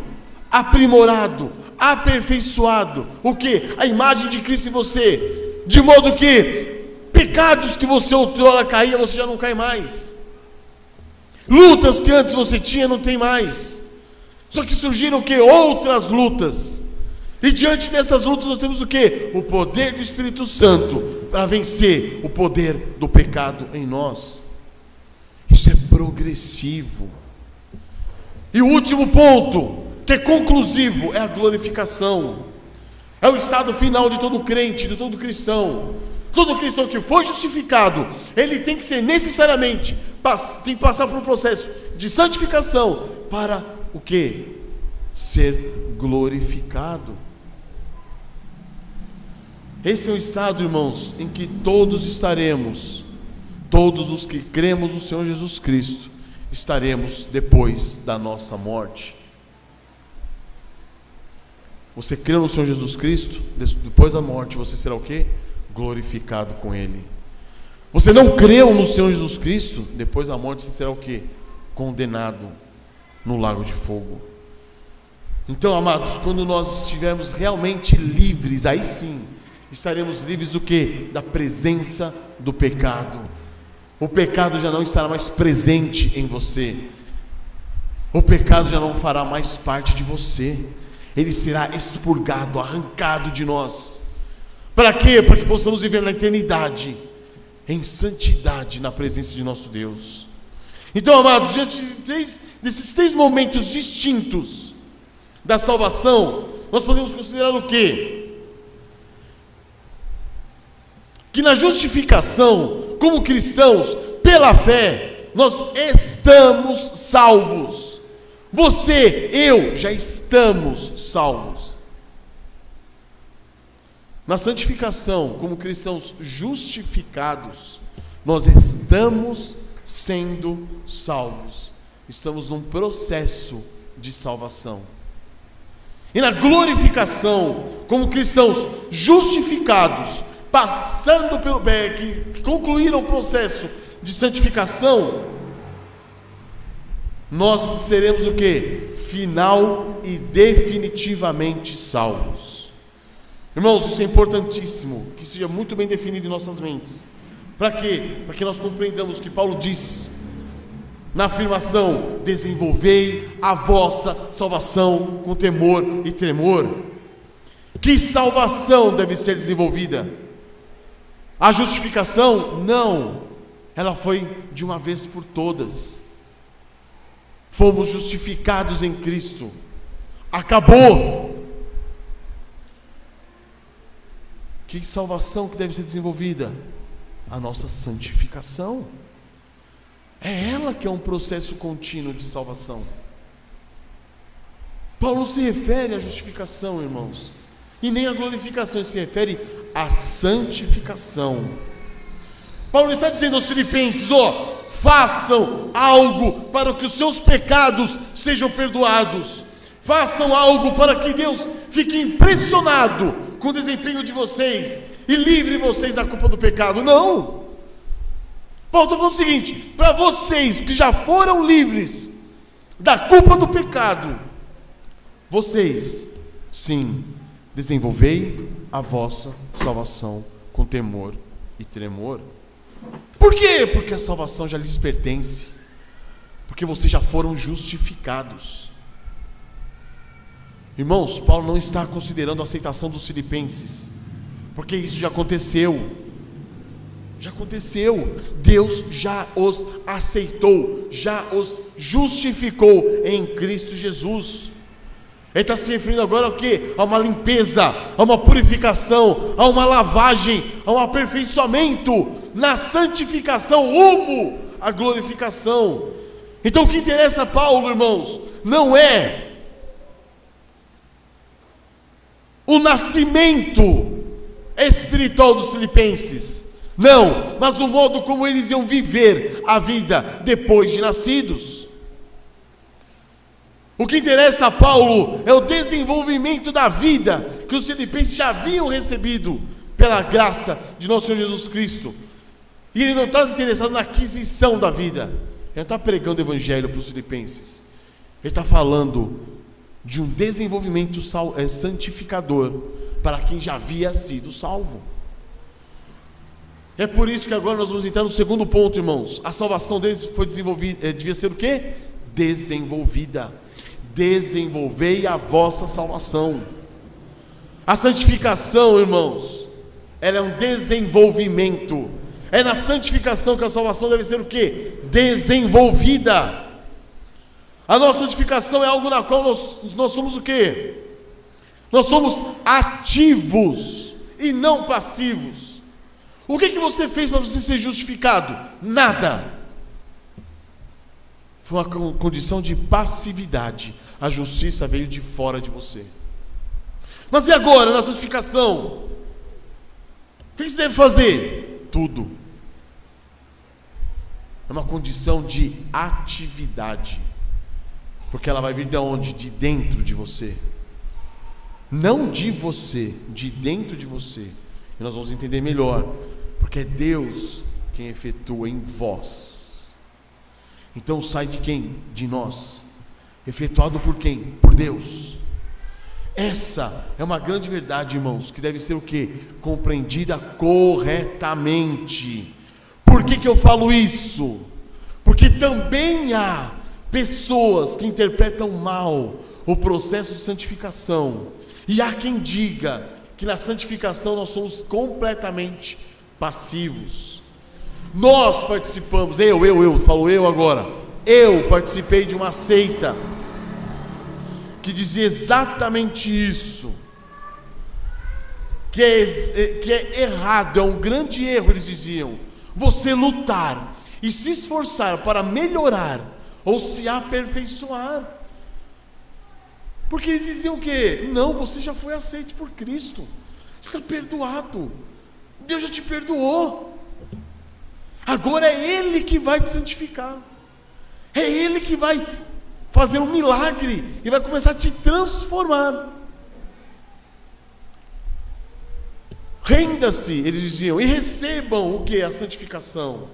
aprimorado, aperfeiçoado. O quê? A imagem de Cristo em você. De modo que pecados que você outrora caía, você já não cai mais. Lutas que antes você tinha, não tem mais. Só que surgiram o quê? Outras lutas. E diante dessas lutas nós temos o quê? O poder do Espírito Santo para vencer o poder do pecado em nós. Isso é progressivo. E o último ponto, que é conclusivo, é a glorificação. É o estado final de todo crente, de todo cristão. Todo cristão que foi justificado, ele tem que ser necessariamente, tem que passar por um processo de santificação para o quê? Ser glorificado. Esse é o estado, irmãos, em que todos estaremos, todos os que cremos no Senhor Jesus Cristo, estaremos depois da nossa morte. Você crê no Senhor Jesus Cristo, depois da morte você será o quê? Glorificado com Ele. Você não creu no Senhor Jesus Cristo, depois da morte você será o quê? Condenado no lago de fogo. Então, amados, quando nós estivermos realmente livres, aí sim, estaremos livres do quê? Da presença do pecado. O pecado já não estará mais presente em você. O pecado já não fará mais parte de você. Ele será expurgado, arrancado de nós. Para quê? Para que possamos viver na eternidade em santidade na presença de nosso Deus. Então, amados, diante desses três momentos distintos da salvação, nós podemos considerar o quê? Que na justificação, como cristãos, pela fé, nós estamos salvos. Você, eu, já estamos salvos. Na santificação, como cristãos justificados, nós estamos sendo salvos. Estamos num processo de salvação. E na glorificação, como cristãos justificados, passando pelo que concluíram o processo de santificação, nós seremos o quê? Final e definitivamente salvos. Irmãos, isso é importantíssimo, que seja muito bem definido em nossas mentes. Para quê? Para que nós compreendamos o que Paulo diz na afirmação: desenvolvei a vossa salvação com temor e tremor. Que salvação deve ser desenvolvida? A justificação? Não, ela foi de uma vez por todas. Fomos justificados em Cristo, acabou. Que salvação que deve ser desenvolvida? A nossa santificação. É ela que é um processo contínuo de salvação. Paulo não se refere à justificação, irmãos, e nem à glorificação, ele se refere à santificação. Paulo está dizendo aos filipenses: façam algo para que os seus pecados sejam perdoados. Façam algo para que Deus fique impressionado com o desempenho de vocês e livre vocês da culpa do pecado. Não! Paulo está falando o seguinte: para vocês que já foram livres da culpa do pecado, vocês, sim, desenvolvei a vossa salvação com temor e tremor. Por quê? Porque a salvação já lhes pertence, porque vocês já foram justificados. Irmãos, Paulo não está considerando a aceitação dos filipenses, porque isso já aconteceu. Já aconteceu. Deus já os aceitou, já os justificou em Cristo Jesus. Ele está se referindo agora ao quê? A uma limpeza, a uma purificação, a uma lavagem, a um aperfeiçoamento na santificação rumo à glorificação. Então o que interessa a Paulo, irmãos, não é o nascimento espiritual dos filipenses, não, mas o modo como eles iam viver a vida depois de nascidos. O que interessa a Paulo é o desenvolvimento da vida que os filipenses já haviam recebido pela graça de nosso Senhor Jesus Cristo. E ele não está interessado na aquisição da vida. Ele não está pregando o evangelho para os filipenses. Ele está falando de um desenvolvimento santificador para quem já havia sido salvo. É por isso que agora nós vamos entrar no segundo ponto, irmãos. A salvação deles foi desenvolvida, devia ser o quê? Desenvolvida. Desenvolvei a vossa salvação. A santificação, irmãos, ela é um desenvolvimento. É na santificação que a salvação deve ser o quê? Desenvolvida. A nossa santificação é algo na qual nós somos o quê? Nós somos ativos e não passivos. O que você fez para você ser justificado? Nada. Foi uma condição de passividade. A justiça veio de fora de você. Mas e agora, na santificação? O que você deve fazer? Tudo. É uma condição de atividade. Porque ela vai vir de onde? De dentro de você. Não de você, de dentro de você. E nós vamos entender melhor. Porque é Deus quem efetua em vós. Então sai de quem? De nós. Efetuado por quem? Por Deus. Essa é uma grande verdade, irmãos, que deve ser o quê? Compreendida corretamente. Por que eu falo isso? Porque também há pessoas que interpretam mal o processo de santificação. E há quem diga que na santificação nós somos completamente passivos. Nós participamos, falo eu agora. Eu participei de uma seita que dizia exatamente isso. Que é errado, é um grande erro, eles diziam. Você lutar e se esforçar para melhorar ou se aperfeiçoar. Porque eles diziam o quê? Não, você já foi aceito por Cristo. Você está perdoado. Deus já te perdoou. Agora é Ele que vai te santificar. É Ele que vai fazer um milagre e vai começar a te transformar. Renda-se, eles diziam, e recebam o que? A santificação.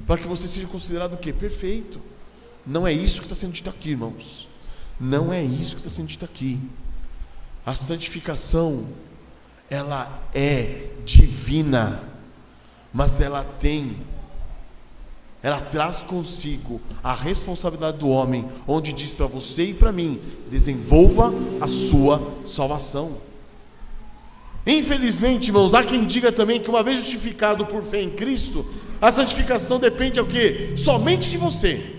Para que você seja considerado o que? Perfeito. Não é isso que está sendo dito aqui, irmãos. Não é isso que está sendo dito aqui. A santificação, ela é divina, mas ela traz consigo a responsabilidade do homem, onde diz para você e para mim: desenvolva a sua salvação. Infelizmente, irmãos, há quem diga também que uma vez justificado por fé em Cristo, a santificação depende o quê? Somente de você.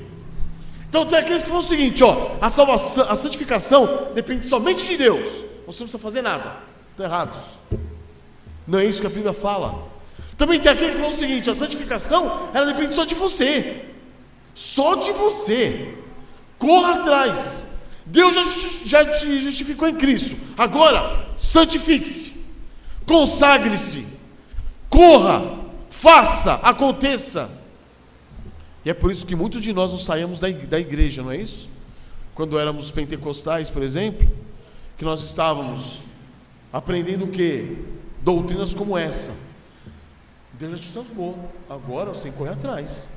Então tem aqueles que falam o seguinte, a salvação, a santificação depende somente de Deus. Você não precisa fazer nada. Estão errados. Não é isso que a Bíblia fala. Também tem aquele que fala o seguinte: a santificação, ela depende só de você. Só de você. Corra atrás. Deus já te justificou em Cristo. Agora, santifique-se. Consagre-se. Corra. Faça. Aconteça. E é por isso que muitos de nós não saímos da igreja, não é isso? Quando éramos pentecostais, por exemplo, que nós estávamos aprendendo o quê? Doutrinas como essa. Deus já te salvou. Agora você tem que correr atrás.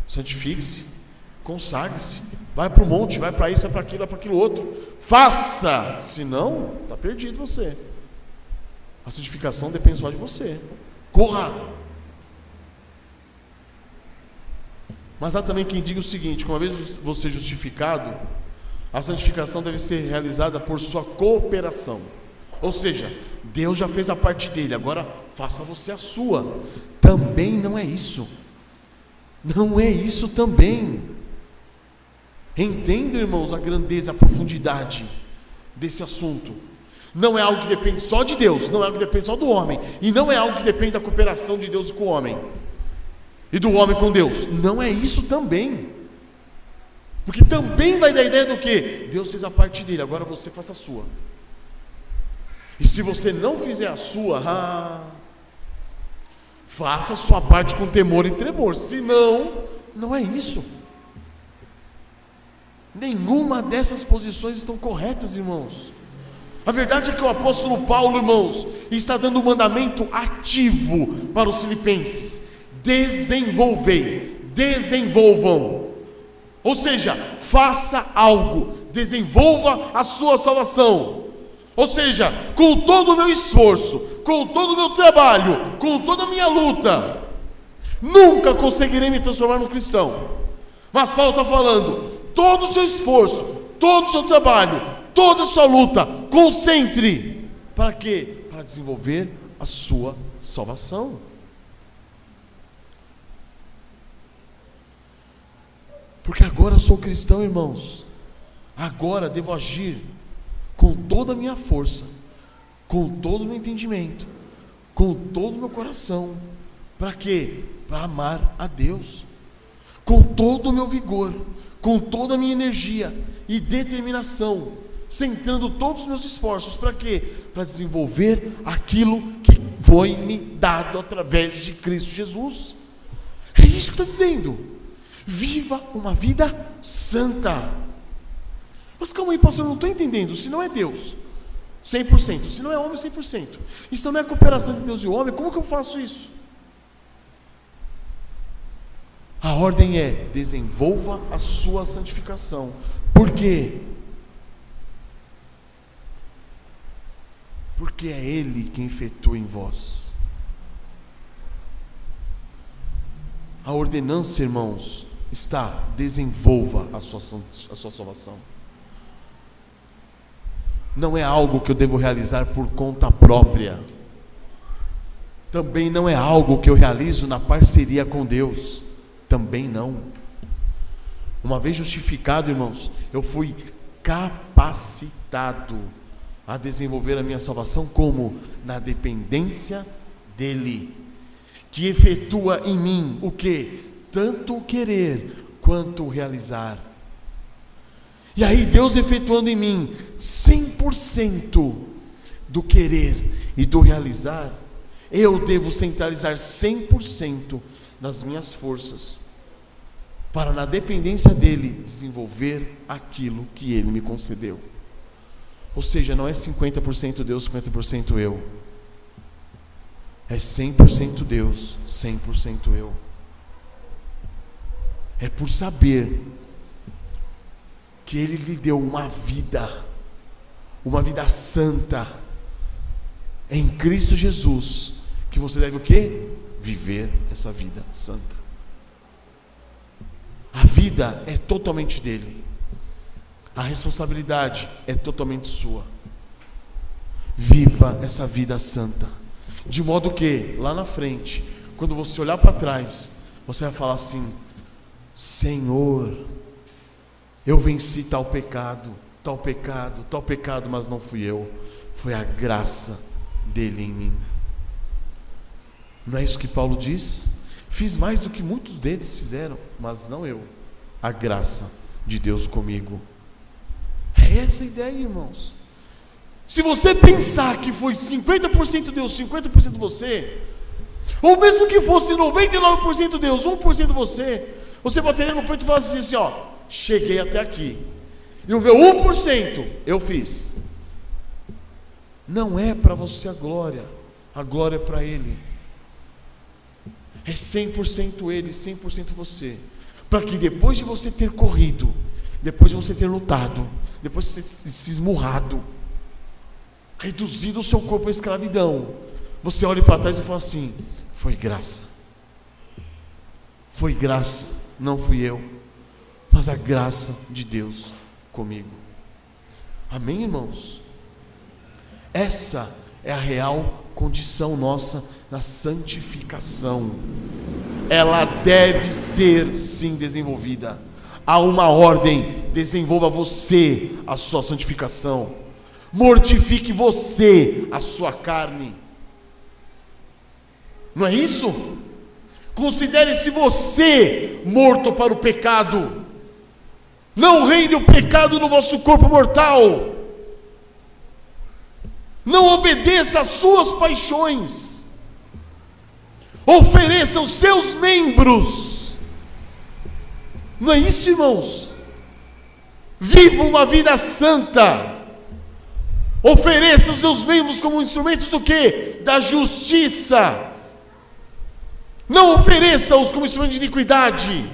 Santifique-se, consagre-se, vai para o monte, vai para isso, vai para aquilo, vai para aquilo outro. Faça, senão está perdido você. A santificação depende só de você. Corra. Mas há também quem diga o seguinte: uma vez você justificado, a santificação deve ser realizada por sua cooperação. Ou seja, Deus já fez a parte dele, agora faça você a sua. Também não é isso. Não é isso também. Entendo, irmãos, a grandeza, a profundidade desse assunto. Não é algo que depende só de Deus, não é algo que depende só do homem, e não é algo que depende da cooperação de Deus com o homem e do homem com Deus. Não é isso também. Porque também vai da ideia do que? Deus fez a parte dele, agora você faça a sua. E se você não fizer a sua, faça a sua parte com temor e tremor. Senão, não é isso. Nenhuma dessas posições estão corretas, irmãos. A verdade é que o apóstolo Paulo, irmãos, está dando um mandamento ativo para os filipenses: desenvolvam. Ou seja, faça algo, desenvolva a sua salvação. Ou seja, com todo o meu esforço, com todo o meu trabalho, com toda a minha luta, nunca conseguirei me transformar num cristão. Mas Paulo está falando: todo o seu esforço, todo o seu trabalho, toda a sua luta, concentre. Para quê? Para desenvolver a sua salvação. Porque agora eu sou cristão, irmãos. Agora devo agir com toda a minha força, com todo o meu entendimento, com todo o meu coração. Para quê? Para amar a Deus, com todo o meu vigor, com toda a minha energia e determinação, centrando todos os meus esforços. Para quê? Para desenvolver aquilo que foi me dado através de Cristo Jesus. É isso que está dizendo: viva uma vida santa. Mas calma aí, pastor, eu não estou entendendo. Se não é Deus 100%, se não é homem 100%, e se não é a cooperação de Deus e o homem, como que eu faço isso? A ordem é: desenvolva a sua santificação. Por quê? Porque é Ele quem efetua em vós. A ordenança, irmãos, está: desenvolva a sua salvação. Não é algo que eu devo realizar por conta própria. Também não é algo que eu realizo na parceria com Deus. Também não. Uma vez justificado, irmãos, eu fui capacitado a desenvolver a minha salvação como? Na dependência dEle, que efetua em mim o que? Tanto o querer quanto o realizar. E aí Deus efetuando em mim 100%, do querer e do realizar, eu devo centralizar 100% das minhas forças para, na dependência dele, desenvolver aquilo que ele me concedeu. Ou seja, não é 50% Deus, 50% eu. É 100% Deus, 100% eu. É por saber que ele lhe deu uma vida santa em Cristo Jesus, que você deve o quê? Viver essa vida santa. A vida é totalmente dele, a responsabilidade é totalmente sua. Viva essa vida santa, de modo que lá na frente, quando você olhar para trás, você vai falar assim: Senhor, eu venci tal pecado, mas não fui eu, foi a graça dele em mim. Não é isso que Paulo diz? Fiz mais do que muitos deles fizeram, mas não eu, a graça de Deus comigo. É essa a ideia, irmãos. Se você pensar que foi 50% Deus, 50% você, ou mesmo que fosse 99% Deus, 1% você, você bateria no peito e falaria assim, ó, cheguei até aqui, e o meu 1% eu fiz. Não é para você a glória é para ele. É 100% ele, 100% você, para que depois de você ter corrido, depois de você ter lutado, depois de você ter se esmurrado, reduzido o seu corpo à escravidão, você olha para trás e fala assim: foi graça, não fui eu, mas a graça de Deus comigo. Amém, irmãos? Essa é a real condição nossa na santificação. Ela deve ser sim desenvolvida. Há uma ordem: desenvolva você a sua santificação, mortifique você a sua carne. Não é isso? Considere-se você morto para o pecado. Não reine o pecado no vosso corpo mortal. Não obedeça às suas paixões. Ofereça os seus membros. Não é isso, irmãos? Viva uma vida santa. Ofereça os seus membros como instrumentos do quê? Da justiça. Não ofereça-os como instrumento de iniquidade.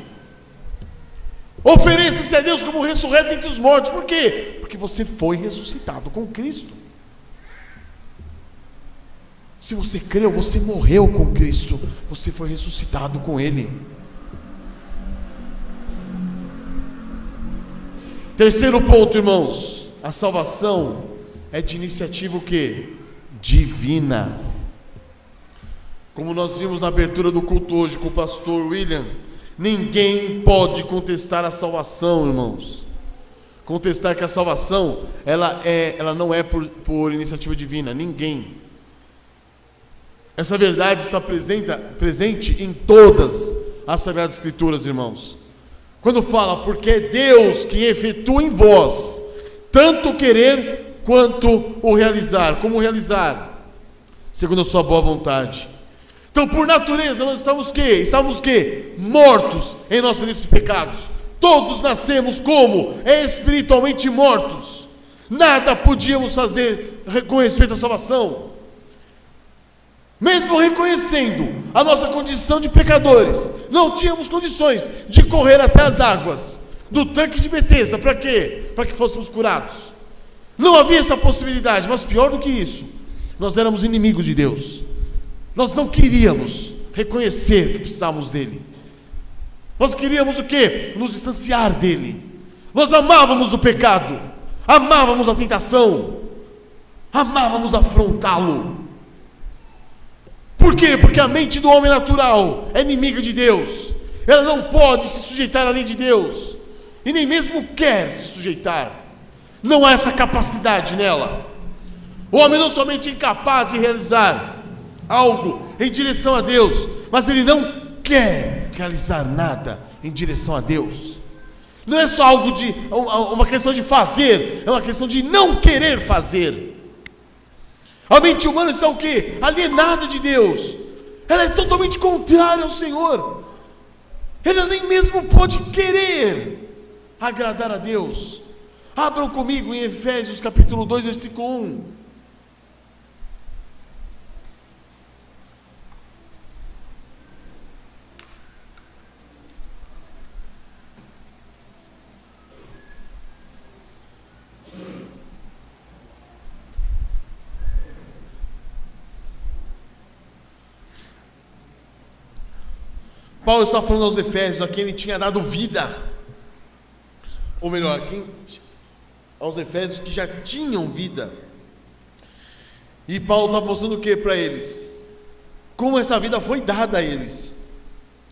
Ofereça-se a Deus como ressurreto dentre os mortos. Por quê? Porque você foi ressuscitado com Cristo. Se você creu, você morreu com Cristo, você foi ressuscitado com Ele. Terceiro ponto, irmãos: a salvação é de iniciativa o quê? Divina. Como nós vimos na abertura do culto hoje com o pastor William, ninguém pode contestar a salvação, irmãos. Contestar que a salvação ela não é por iniciativa divina. Ninguém. Essa verdade está presente em todas as Sagradas Escrituras, irmãos. Quando fala, porque é Deus que efetua em vós tanto o querer quanto o realizar. Como realizar? Segundo a sua boa vontade. Então, por natureza, nós estamos o quê? Mortos em nossos delitos e pecados. Todos nascemos como? Espiritualmente mortos. Nada podíamos fazer com respeito à salvação. Mesmo reconhecendo a nossa condição de pecadores, não tínhamos condições de correr até as águas do tanque de Betesda. Para quê? Para que fôssemos curados. Não havia essa possibilidade. Mas pior do que isso, nós éramos inimigos de Deus. Nós não queríamos reconhecer que precisávamos dele. Nós queríamos o quê? Nos distanciar dele. Nós amávamos o pecado, amávamos a tentação, amávamos afrontá-lo. Por quê? Porque a mente do homem natural é inimiga de Deus. Ela não pode se sujeitar à lei de Deus, e nem mesmo quer se sujeitar. Não há essa capacidade nela. O homem não somente é incapaz de realizar algo em direção a Deus, mas ele não quer realizar nada em direção a Deus. Não é só algo uma questão de fazer, é uma questão de não querer fazer. A mente humana está o quê? Alienada de Deus. Ela é totalmente contrária ao Senhor. Ela nem mesmo pode querer agradar a Deus. Abram comigo em Efésios capítulo 2, versículo 1. Paulo está falando aos Efésios, a quem ele tinha dado vida, ou melhor, aos Efésios que já tinham vida. E Paulo está mostrando o que para eles? Como essa vida foi dada a eles.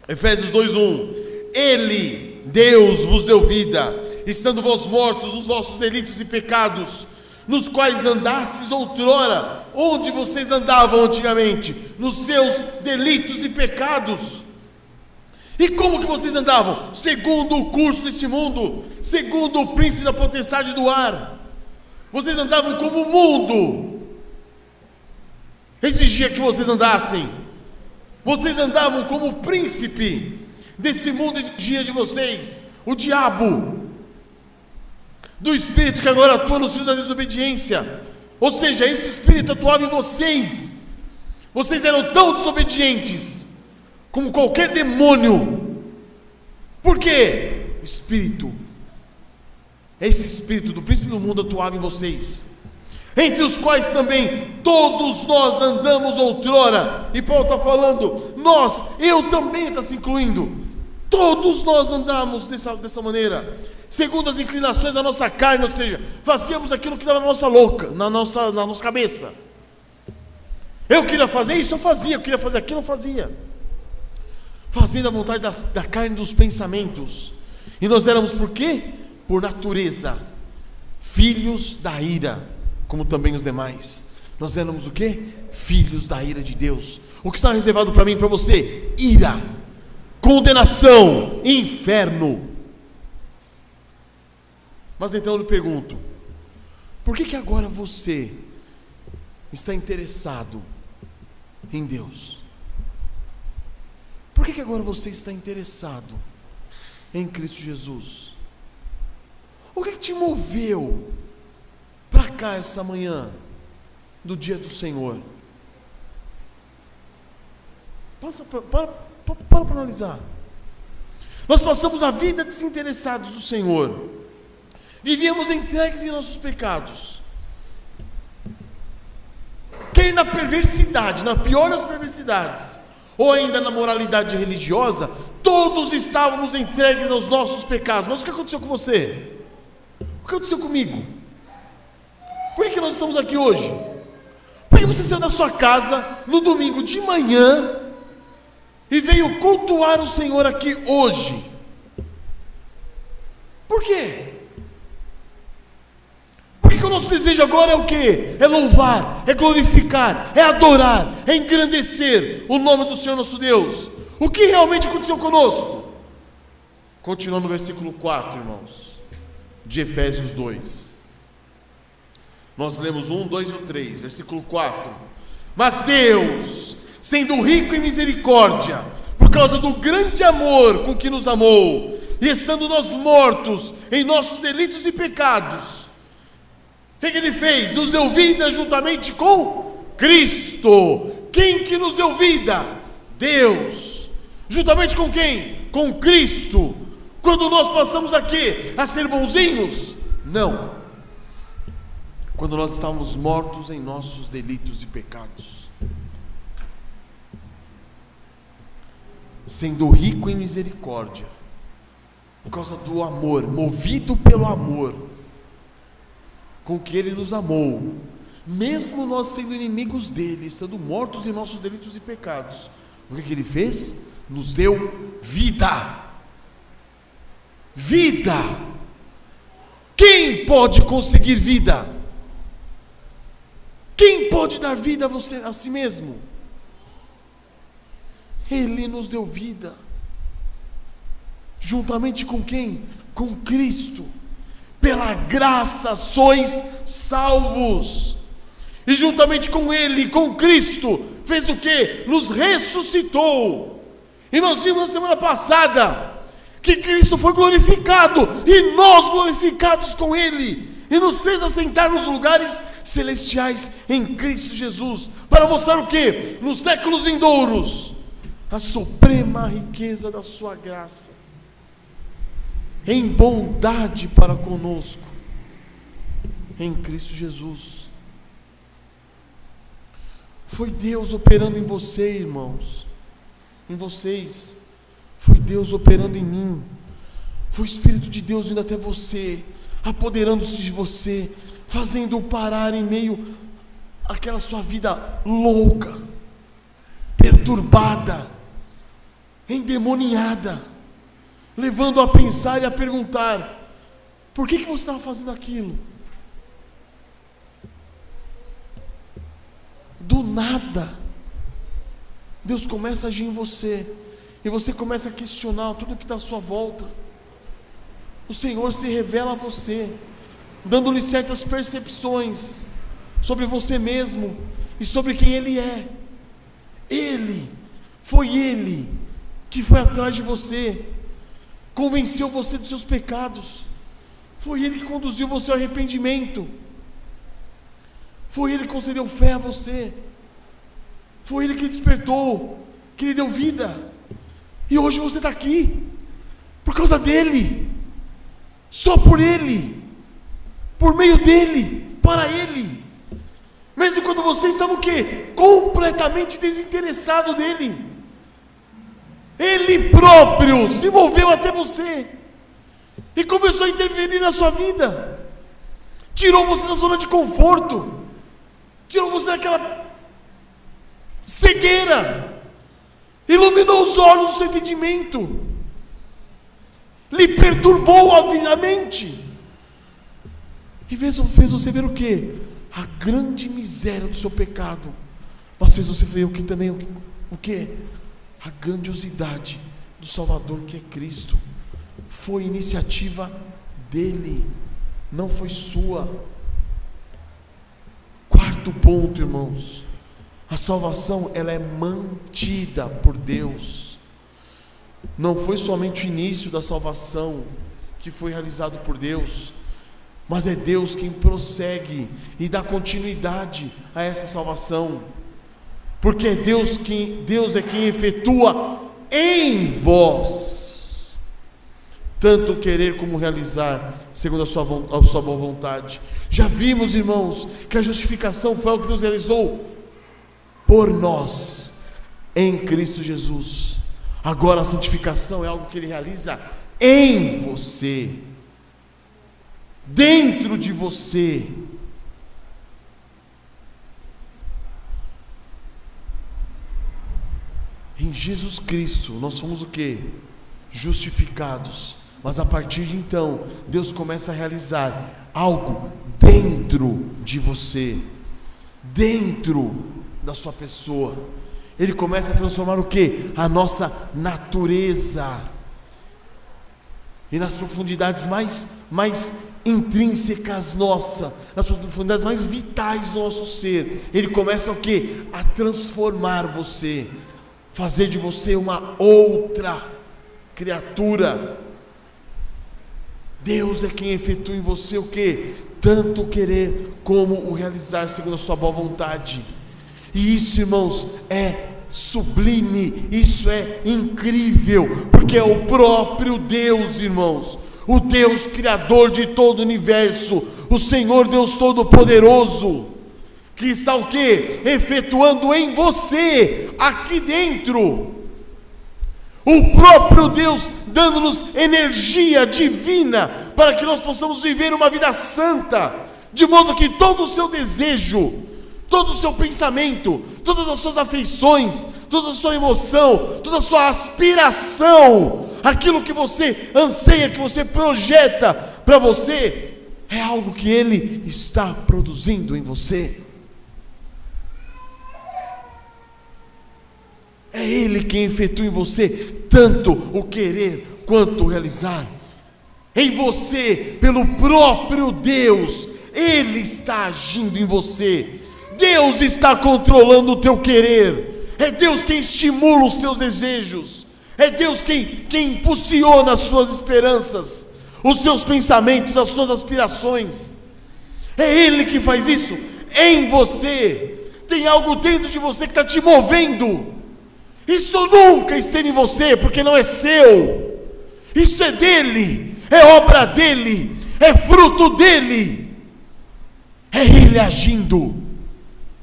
Efésios 2:1: Ele, Deus, vos deu vida, estando vós mortos nos vossos delitos e pecados, nos quais andastes outrora. Onde vocês andavam antigamente? Nos seus delitos e pecados. E como que vocês andavam? Segundo o curso deste mundo, segundo o príncipe da potestade do ar. Vocês andavam como o mundo exigia que vocês andassem. Vocês andavam como o príncipe desse mundo exigia de vocês, o diabo, do espírito que agora atua nos filhos da desobediência. Ou seja, esse espírito atuava em vocês. Vocês eram tão desobedientes como qualquer demônio. Por quê? O espírito, esse espírito do príncipe do mundo atuava em vocês, entre os quais também todos nós andamos outrora. E Paulo está falando, nós, eu também, está se incluindo. Todos nós andamos dessa maneira, segundo as inclinações da nossa carne, ou seja, fazíamos aquilo que estava na nossa cabeça. Eu queria fazer isso, eu fazia. Eu queria fazer aquilo, eu fazia, fazendo a vontade da carne, dos pensamentos. E nós éramos por quê? Por natureza filhos da ira, como também os demais. Nós éramos o quê? Filhos da ira de Deus. O que está reservado para mim e para você? Ira, condenação, inferno. Mas então eu lhe pergunto, por que agora você está interessado em Deus? Por que agora você está interessado em Cristo Jesus? O que te moveu para cá essa manhã do dia do Senhor? Para analisar. Nós passamos a vida desinteressados do Senhor, vivíamos entregues em nossos pecados, quer na perversidade, na pior das perversidades, ou ainda na moralidade religiosa. Todos estávamos entregues aos nossos pecados. Mas o que aconteceu com você? O que aconteceu comigo? Por que nós estamos aqui hoje? Por que você saiu da sua casa no domingo de manhã e veio cultuar o Senhor aqui hoje? Por quê? Porque o nosso desejo agora é o quê? É louvar, é glorificar, é adorar, é engrandecer o nome do Senhor nosso Deus. O que realmente aconteceu conosco? Continuando no versículo 4, irmãos, de Efésios 2. Nós lemos 1, 2 e 3, versículo 4. Mas Deus, sendo rico em misericórdia, por causa do grande amor com que nos amou, e estando nós mortos em nossos delitos e pecados, o que Ele fez? Nos deu vida juntamente com Cristo. Quem que nos deu vida? Deus. Juntamente com quem? Com Cristo. Quando nós passamos aqui a ser bonzinhos? Não. Quando nós estávamos mortos em nossos delitos e pecados. Sendo rico em misericórdia, por causa do amor, movido pelo amor com que Ele nos amou, mesmo nós sendo inimigos dEle, estando mortos em nossos delitos e pecados, o que Ele fez? Nos deu vida. Vida. Quem pode conseguir vida? Quem pode dar vida a você, a si mesmo? Ele nos deu vida. Juntamente com quem? Com Cristo. Pela graça sois salvos. E juntamente com Ele, com Cristo, fez o quê? Nos ressuscitou. E nós vimos na semana passada que Cristo foi glorificado, e nós glorificados com Ele, e nos fez assentar nos lugares celestiais em Cristo Jesus, para mostrar o quê? Nos séculos vindouros, a suprema riqueza da sua graça, em bondade para conosco, em Cristo Jesus. Foi Deus operando em você, irmãos, em vocês. Foi Deus operando em mim. Foi o Espírito de Deus indo até você, apoderando-se de você, fazendo-o parar em meio àquela sua vida louca, perturbada, endemoniada, levando a pensar e a perguntar: por que você estava fazendo aquilo? Do nada, Deus começa a agir em você, e você começa a questionar tudo que está à sua volta. O Senhor se revela a você, dando-lhe certas percepções sobre você mesmo e sobre quem Ele é. Foi Ele que foi atrás de você, convenceu você dos seus pecados, foi Ele que conduziu você ao arrependimento, foi Ele que concedeu fé a você, foi Ele que despertou, que lhe deu vida, e hoje você está aqui, por causa dEle, só por Ele, por meio dEle, para Ele, mesmo quando você estava o quê? Completamente desinteressado dEle, Ele próprio se moveu até você, e começou a interferir na sua vida, tirou você da zona de conforto, tirou você daquela cegueira, iluminou os olhos do seu entendimento, lhe perturbou a mente, e fez você ver o que? A grande miséria do seu pecado, mas fez você ver o que também, o que? A grandiosidade do Salvador, que é Cristo. Foi iniciativa dele, não foi sua. Quarto ponto, irmãos, a salvação, ela é mantida por Deus. Não foi somente o início da salvação que foi realizado por Deus, mas é Deus quem prossegue e dá continuidade a essa salvação, porque Deus é quem efetua em vós tanto querer como realizar, segundo a sua boa vontade. Já vimos, irmãos, que a justificação foi algo que Deus realizou por nós, em Cristo Jesus. Agora a santificação é algo que Ele realiza em você, dentro de você. Em Jesus Cristo nós fomos o quê? Justificados. Mas a partir de então, Deus começa a realizar algo dentro de você, dentro da sua pessoa. Ele começa a transformar o quê? A nossa natureza. E nas profundidades mais intrínsecas nossa, nas profundidades mais vitais do nosso ser, Ele começa o quê? A transformar você, fazer de você uma outra criatura. Deus é quem efetua em você o quê? Tanto o querer como o realizar, segundo a sua boa vontade. E isso, irmãos, é sublime, isso é incrível, porque é o próprio Deus, irmãos, o Deus criador de todo o universo, o Senhor Deus Todo-Poderoso, que está o quê? Efetuando em você, aqui dentro, o próprio Deus dando-nos energia divina, para que nós possamos viver uma vida santa, de modo que todo o seu desejo, todo o seu pensamento, todas as suas afeições, toda a sua emoção, toda a sua aspiração, aquilo que você anseia, que você projeta para você, é algo que Ele está produzindo em você. É Ele quem efetua em você tanto o querer quanto o realizar. Em você, pelo próprio Deus, Ele está agindo em você, Deus está controlando o teu querer. É Deus quem estimula os seus desejos. É Deus quem impulsiona as suas esperanças, os seus pensamentos, as suas aspirações. É Ele que faz isso em você. Tem algo dentro de você que está te movendo. Isso nunca esteve em você, porque não é seu. Isso é dele, é obra dele, é fruto dele. É Ele agindo,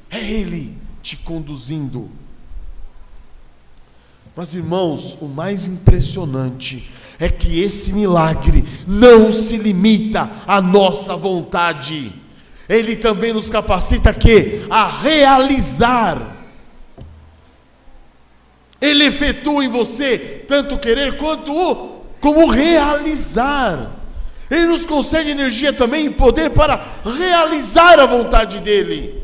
é Ele te conduzindo. Mas, irmãos, o mais impressionante é que esse milagre não se limita à nossa vontade. Ele também nos capacita a realizar. Ele efetua em você tanto querer como realizar. Ele nos concede energia também e poder para realizar a vontade dele.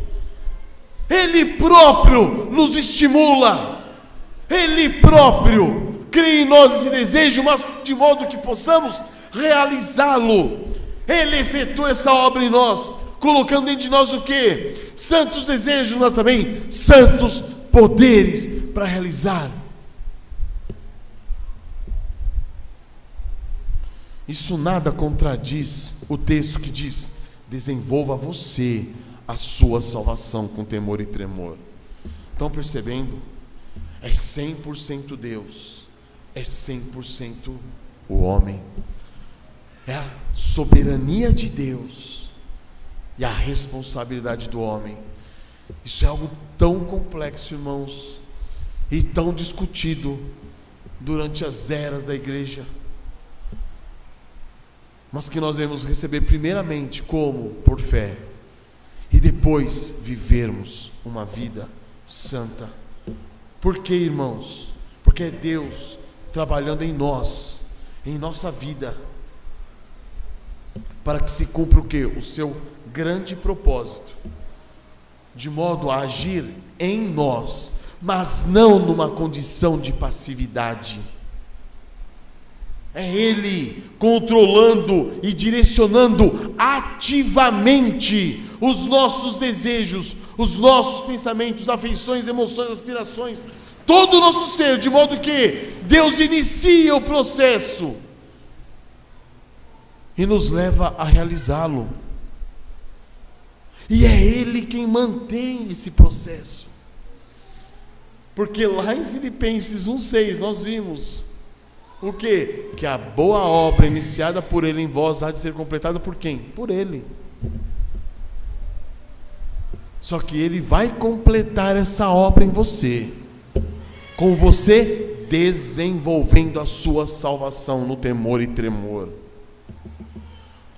Ele próprio nos estimula. Ele próprio cria em nós esse desejo, mas de modo que possamos realizá-lo. Ele efetua essa obra em nós, colocando dentro de nós o quê? Santos desejos, mas também santos poderes para realizar. Isso nada contradiz o texto que diz: desenvolva você a sua salvação com temor e tremor. Estão percebendo? É 100% Deus, é 100% o homem. É a soberania de Deus e a responsabilidade do homem. Isso é algo tão complexo, irmãos, e tão discutido durante as eras da igreja, mas que nós devemos receber primeiramente como? Por fé, e depois vivermos uma vida santa. Por quê, irmãos? Porque é Deus trabalhando em nós, em nossa vida, para que se cumpra o quê? O seu grande propósito, de modo a agir em nós, mas não numa condição de passividade. É Ele controlando e direcionando ativamente os nossos desejos, os nossos pensamentos, afeições, emoções, aspirações, todo o nosso ser, de modo que Deus inicia o processo e nos leva a realizá-lo. E é Ele quem mantém esse processo, porque lá em Filipenses 1,6 nós vimos o quê? Que a boa obra iniciada por Ele em vós há de ser completada por quem? Por Ele. Só que Ele vai completar essa obra em você, com você desenvolvendo a sua salvação no temor e tremor.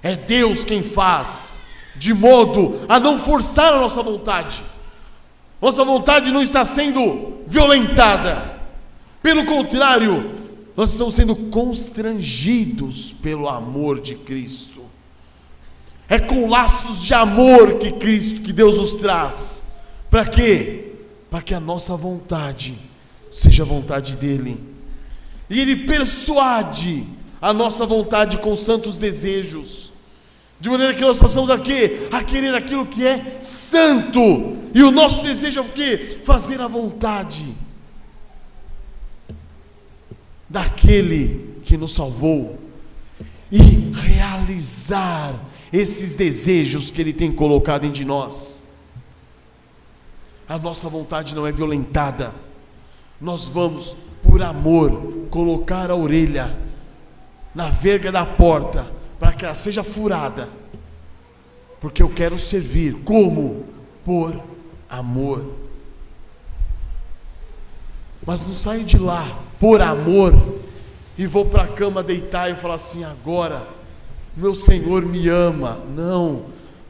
É Deus quem faz, de modo a não forçar a nossa vontade. Nossa vontade não está sendo violentada, pelo contrário, nós estamos sendo constrangidos pelo amor de Cristo. É com laços de amor que Deus nos traz. Para quê? Para que a nossa vontade seja a vontade dEle. E Ele persuade a nossa vontade com santos desejos, de maneira que nós passamos a querer aquilo que é santo. E o nosso desejo é o quê? Fazer a vontade daquele que nos salvou e realizar esses desejos que Ele tem colocado dentro de nós. A nossa vontade não é violentada. Nós vamos, por amor, colocar a orelha na verga da porta, para que ela seja furada, porque eu quero servir. Como? Por amor. Mas não saio de lá por amor e vou para a cama deitar e falar assim: agora meu Senhor me ama. Não,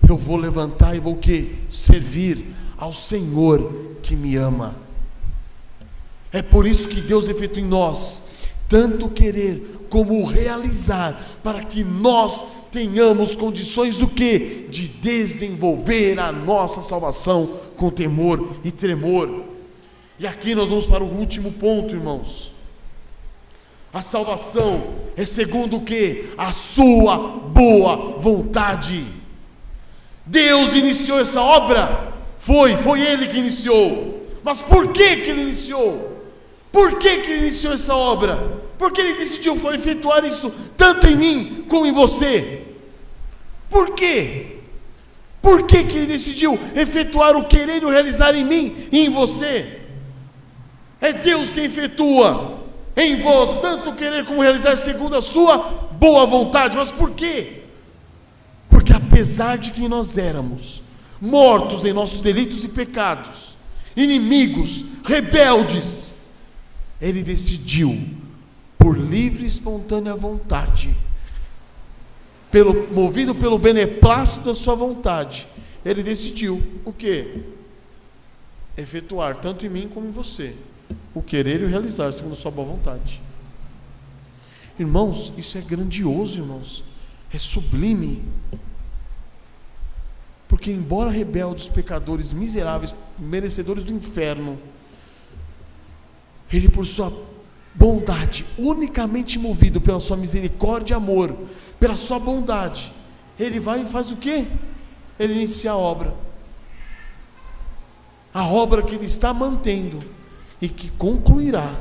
eu vou levantar e vou o quê? Servir ao Senhor que me ama. É por isso que Deus efetua em nós tanto querer como realizar, para que nós tenhamos condições do quê? De desenvolver a nossa salvação com temor e tremor. E aqui nós vamos para o último ponto, irmãos. A salvação é segundo o quê? A sua boa vontade. Deus iniciou essa obra Foi ele que iniciou. Mas por que ele iniciou? Por que ele iniciou essa obra? Porque ele decidiu efetuar isso tanto em mim como em você. Por quê? Por que ele decidiu efetuar o querer e o realizar em mim e em você? É Deus quem efetua em vós tanto o querer como o realizar segundo a sua boa vontade. Mas por quê? Porque apesar de que nós éramos mortos em nossos delitos e pecados, inimigos, rebeldes, Ele decidiu, por livre e espontânea vontade, movido pelo beneplácito da sua vontade, Ele decidiu o quê? Efetuar tanto em mim como em você o querer e o realizar segundo a sua boa vontade. Irmãos, isso é grandioso, irmãos, é sublime. Porque embora rebeldes, pecadores, miseráveis, merecedores do inferno, Ele, por sua bondade, unicamente movido pela sua misericórdia e amor, pela sua bondade, Ele vai e faz o quê? Ele inicia a obra que Ele está mantendo e que concluirá.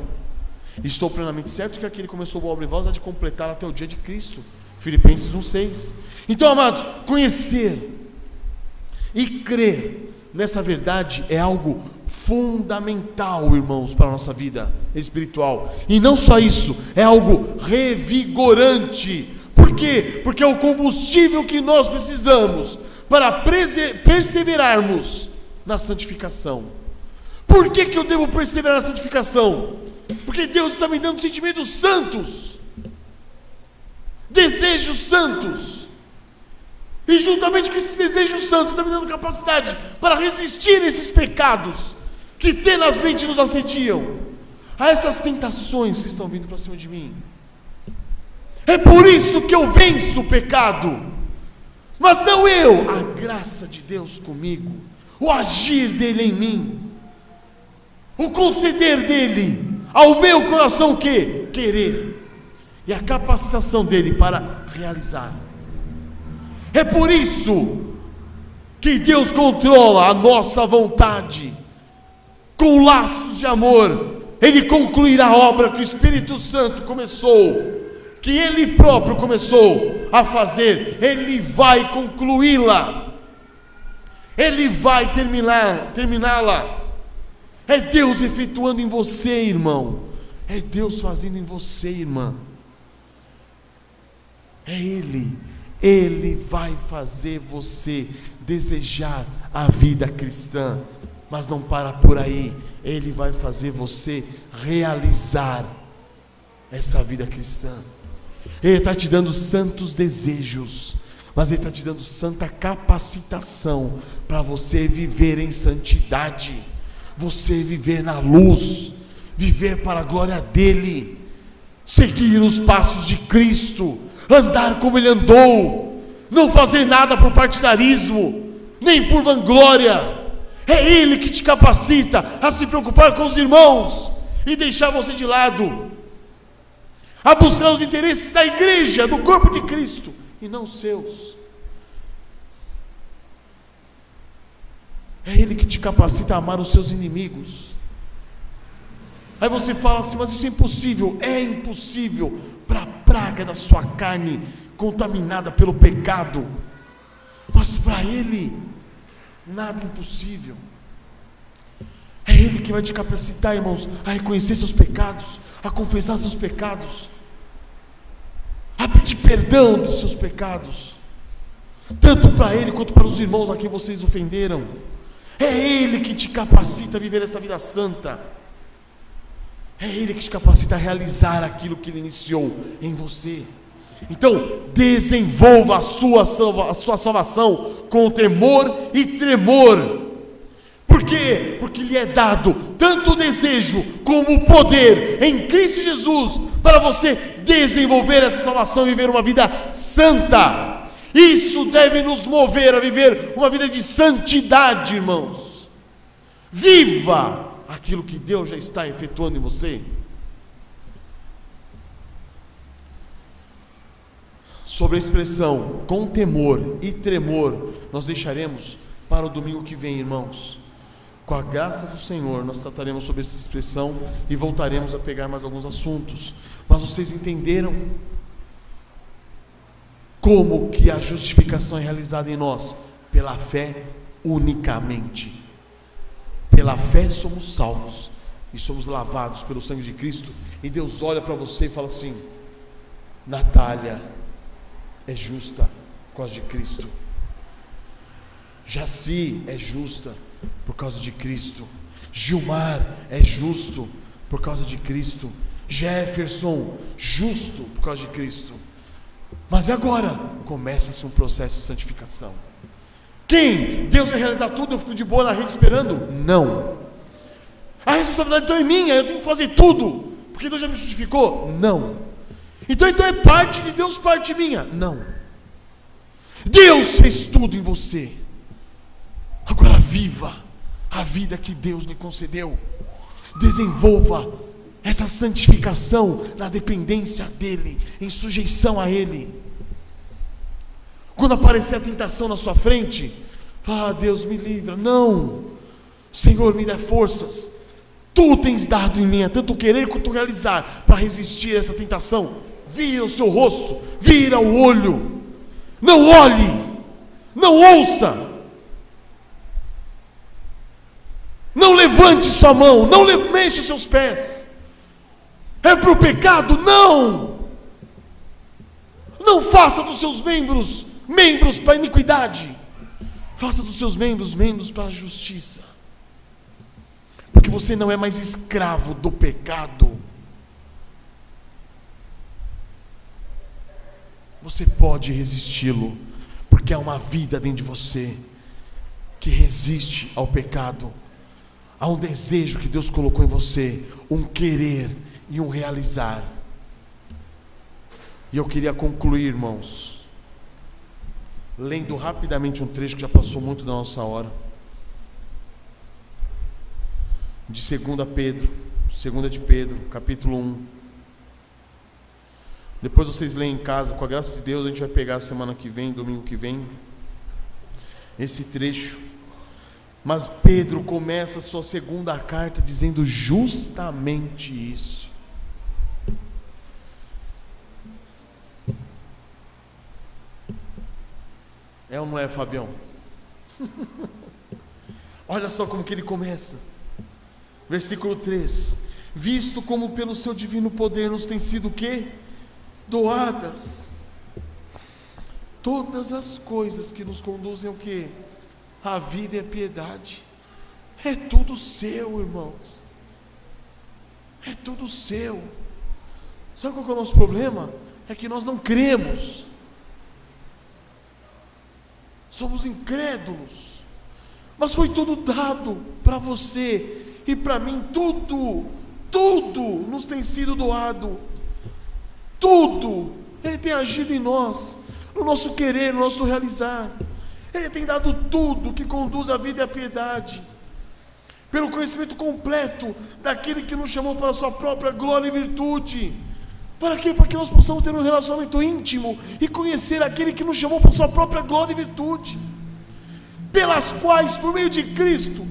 Estou plenamente certo que aquele que começou a obra em vós há de completar até o dia de Cristo. Filipenses 1,6. Então, amados, conhecer e crer nessa verdade é algo fundamental, irmãos, para a nossa vida espiritual. E não só isso, é algo revigorante. Por quê? Porque é o combustível que nós precisamos para perseverarmos na santificação. Por que eu devo perseverar na santificação? Porque Deus está me dando sentimentos santos, desejos santos, e juntamente com esses desejos santos está me dando capacidade para resistir a esses pecados que tenazmente nos assediam, a essas tentações que estão vindo para cima de mim. É por isso que eu venço o pecado, mas não eu, a graça de Deus comigo, o agir dele em mim, o conceder dele ao meu coração o quê? Querer, e a capacitação dele para realizar. É por isso que Deus controla a nossa vontade com laços de amor. Ele concluirá a obra que o Espírito Santo começou, que Ele próprio começou a fazer. Ele vai concluí-la, Ele vai terminá-la. É Deus efetuando em você, irmão. É Deus fazendo em você, irmã. É Ele vai fazer você desejar a vida cristã. Mas não para por aí. Ele vai fazer você realizar essa vida cristã. Ele está te dando santos desejos, mas Ele está te dando santa capacitação para você viver em santidade, você viver na luz, viver para a glória dEle, seguir os passos de Cristo, andar como Ele andou, não fazer nada por partidarismo, nem por vanglória. É Ele que te capacita a se preocupar com os irmãos e deixar você de lado, a buscar os interesses da igreja, do corpo de Cristo, e não os seus. É Ele que te capacita a amar os seus inimigos. Aí você fala assim, mas isso é impossível. É impossível para a praga da sua carne contaminada pelo pecado, mas para Ele nada é impossível. É Ele que vai te capacitar, irmãos, a reconhecer seus pecados, a confessar seus pecados, a pedir perdão dos seus pecados, tanto para Ele quanto para os irmãos a quem vocês ofenderam. É Ele que te capacita a viver essa vida santa. É Ele que te capacita a realizar aquilo que Ele iniciou em você. Então, desenvolva a sua salvação com temor e tremor. Por quê? Porque lhe é dado tanto o desejo como o poder em Cristo Jesus para você desenvolver essa salvação e viver uma vida santa. Isso deve nos mover a viver uma vida de santidade, irmãos. Viva aquilo que Deus já está efetuando em você. Sobre a expressão com temor e tremor, nós deixaremos para o domingo que vem, irmãos. Com a graça do Senhor, nós trataremos sobre essa expressão e voltaremos a pegar mais alguns assuntos. Mas vocês entenderam como que a justificação é realizada em nós? Pela fé unicamente. Pela fé somos salvos e somos lavados pelo sangue de Cristo. E Deus olha para você e fala assim: Natália é justa por causa de Cristo. Jaci é justa por causa de Cristo. Gilmar é justo por causa de Cristo. Jefferson, justo por causa de Cristo. Mas e agora? Começa-se um processo de santificação. Quem? Deus vai realizar tudo, eu fico de boa na rede esperando? Não. A responsabilidade então é minha, eu tenho que fazer tudo, porque Deus já me justificou? Não. Então é parte de Deus, parte minha? Não. Deus fez tudo em você. Agora viva a vida que Deus lhe concedeu. Desenvolva essa santificação na dependência dEle, em sujeição a Ele. Quando aparecer a tentação na sua frente, fala: Deus me livra. Não, Senhor, me dá forças. Tu tens dado em mim tanto querer quanto realizar para resistir a essa tentação. Vira o seu rosto, vira o olho, não olhe, não ouça, não levante sua mão, não mexa os seus pés. É para o pecado? Não. Não faça dos seus membros para a iniquidade. Faça dos seus membros para a justiça. Porque você não é mais escravo do pecado. Você pode resisti-lo, porque há uma vida dentro de você que resiste ao pecado. Há um desejo que Deus colocou em você, um querer e um realizar. E eu queria concluir, irmãos, lendo rapidamente um trecho que já passou muito da nossa hora, de 2 de Pedro, capítulo 1. Depois vocês leem em casa, com a graça de Deus. A gente vai pegar semana que vem, domingo que vem, esse trecho. Mas Pedro começa a sua segunda carta dizendo justamente isso. É ou não é, Fabião? Olha só como que ele começa. Versículo 3: visto como pelo seu divino poder nos tem sido o quê? Doadas todas as coisas que nos conduzem ao quê? A vida e a piedade. É tudo seu, irmãos. É tudo seu. Sabe qual é o nosso problema? É que nós não cremos. Somos incrédulos. Mas foi tudo dado para você e para mim. Tudo nos tem sido doado. Tudo. Ele tem agido em nós, no nosso querer, no nosso realizar. Ele tem dado tudo que conduz à vida e à piedade, pelo conhecimento completo daquele que nos chamou para a sua própria glória e virtude. Para quê? Para que nós possamos ter um relacionamento íntimo e conhecer aquele que nos chamou para a sua própria glória e virtude, pelas quais, por meio de Cristo,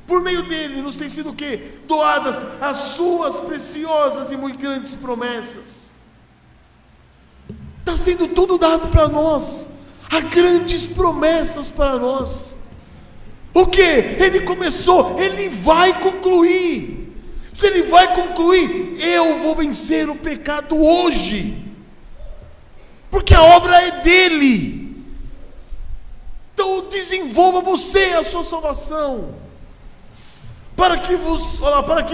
por meio dele, nos tem sido o quê? Doadas as suas preciosas e muito grandes promessas. Está sendo tudo dado para nós. Há grandes promessas para nós. O que? Ele começou, ele vai concluir. Se ele vai concluir, eu vou vencer o pecado hoje, porque a obra é dele. Então desenvolva você a sua salvação, para que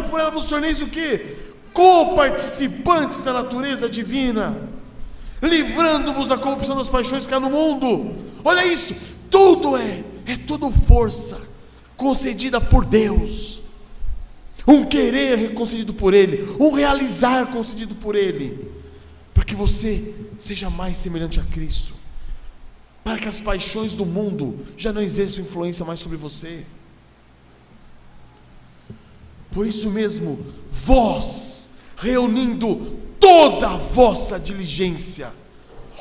por ela vos torneis o que? Co-participantes da natureza divina, livrando-vos da corrupção das paixões que há no mundo. Olha isso, tudo é tudo força concedida por Deus, um querer concedido por Ele, um realizar concedido por Ele, para que você seja mais semelhante a Cristo, para que as paixões do mundo já não exerçam influência mais sobre você. Por isso mesmo, vós, reunindo toda a vossa diligência.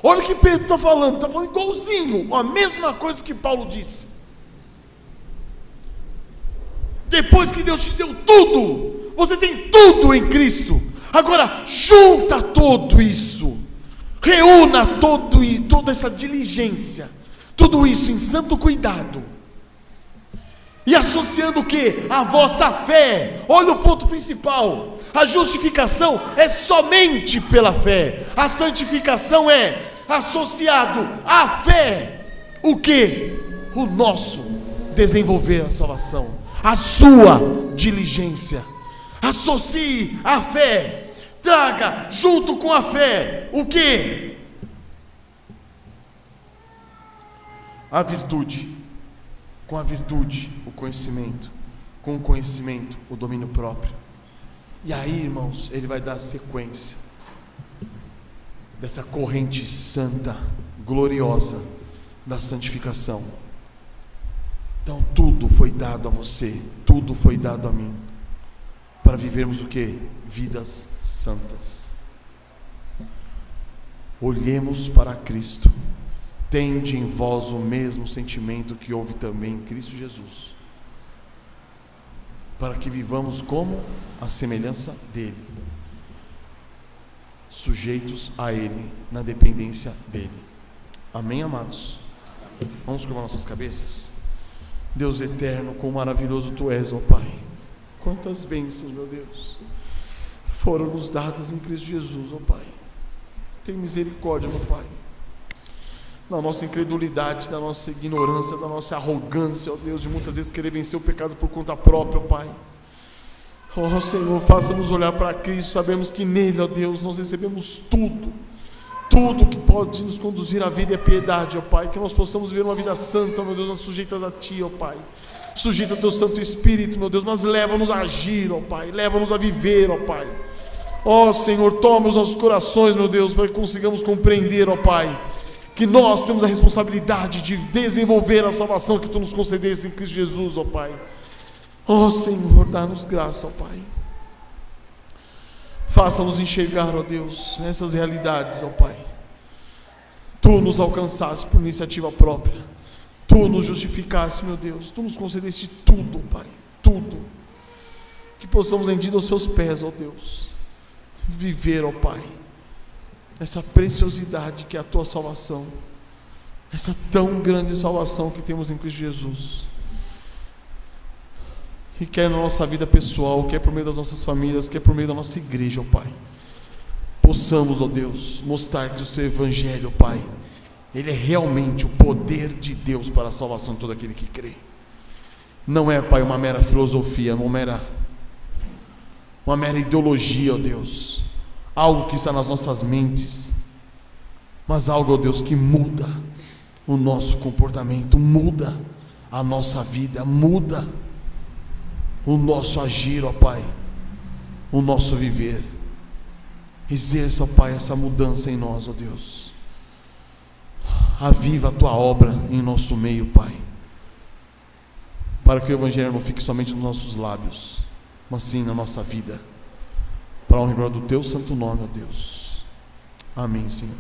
Olha o que Pedro está falando igualzinho, a mesma coisa que Paulo disse. Depois que Deus te deu tudo, você tem tudo em Cristo. Agora junta tudo isso, reúna toda essa diligência, tudo isso em santo cuidado, e associando o que? A vossa fé. Olha o ponto principal: a justificação é somente pela fé, a santificação é associado à fé. O que? O nosso desenvolver a salvação, a sua diligência. Associe a fé, traga junto com a fé o que? A virtude. Com a virtude, o conhecimento. Com o conhecimento, o domínio próprio. E aí, irmãos, ele vai dar sequência dessa corrente santa, gloriosa da santificação. Então tudo foi dado a você, tudo foi dado a mim, para vivermos o que? Vidas santas. Olhemos para Cristo. Tende em vós o mesmo sentimento que houve também em Cristo Jesus, para que vivamos como a semelhança dele, sujeitos a ele, na dependência dele. Amém, amados? Vamos curvar nossas cabeças. Deus eterno, quão maravilhoso tu és, ó Pai. Quantas bênçãos, meu Deus, foram nos dadas em Cristo Jesus, ó Pai. Tem misericórdia, meu Pai, na nossa incredulidade, da nossa ignorância, da nossa arrogância, ó Deus, de muitas vezes querer vencer o pecado por conta própria, ó Pai. Ó Senhor, faça-nos olhar para Cristo. Sabemos que nele, ó Deus, nós recebemos tudo que pode nos conduzir à vida e à piedade, ó Pai. Que nós possamos viver uma vida santa, meu Deus, sujeitas a Ti, ó Pai, sujeita ao Teu Santo Espírito, meu Deus, mas leva-nos a agir, ó Pai, leva-nos a viver, ó Pai. Ó Senhor, toma os nossos corações, meu Deus, para que consigamos compreender, ó Pai, que nós temos a responsabilidade de desenvolver a salvação que Tu nos concedeste em Cristo Jesus, ó Pai. Ó Senhor, dá-nos graça, ó Pai. Faça-nos enxergar, ó Deus, essas realidades, ó Pai. Tu nos alcançaste por iniciativa própria. Tu nos justificaste, meu Deus. Tu nos concedeste tudo, Pai, tudo. Que possamos rendir aos Seus pés, ó Deus, viver, ó Pai, essa preciosidade que é a Tua salvação, essa tão grande salvação que temos em Cristo Jesus. E quer na nossa vida pessoal, quer por meio das nossas famílias, quer por meio da nossa igreja, ó Pai, possamos, ó Deus, mostrar que o Seu Evangelho, ó Pai, ele é realmente o poder de Deus para a salvação de todo aquele que crê. Não é, Pai, uma mera filosofia, uma mera ideologia, ó Deus, algo que está nas nossas mentes, mas algo, ó Deus, que muda o nosso comportamento, muda a nossa vida, muda o nosso agir, ó Pai, o nosso viver. Exerça, ó Pai, essa mudança em nós, ó Deus. Aviva a Tua obra em nosso meio, Pai, para que o Evangelho não fique somente nos nossos lábios, mas sim na nossa vida, para a honra e glória do Teu santo nome, ó Deus. Amém, Senhor.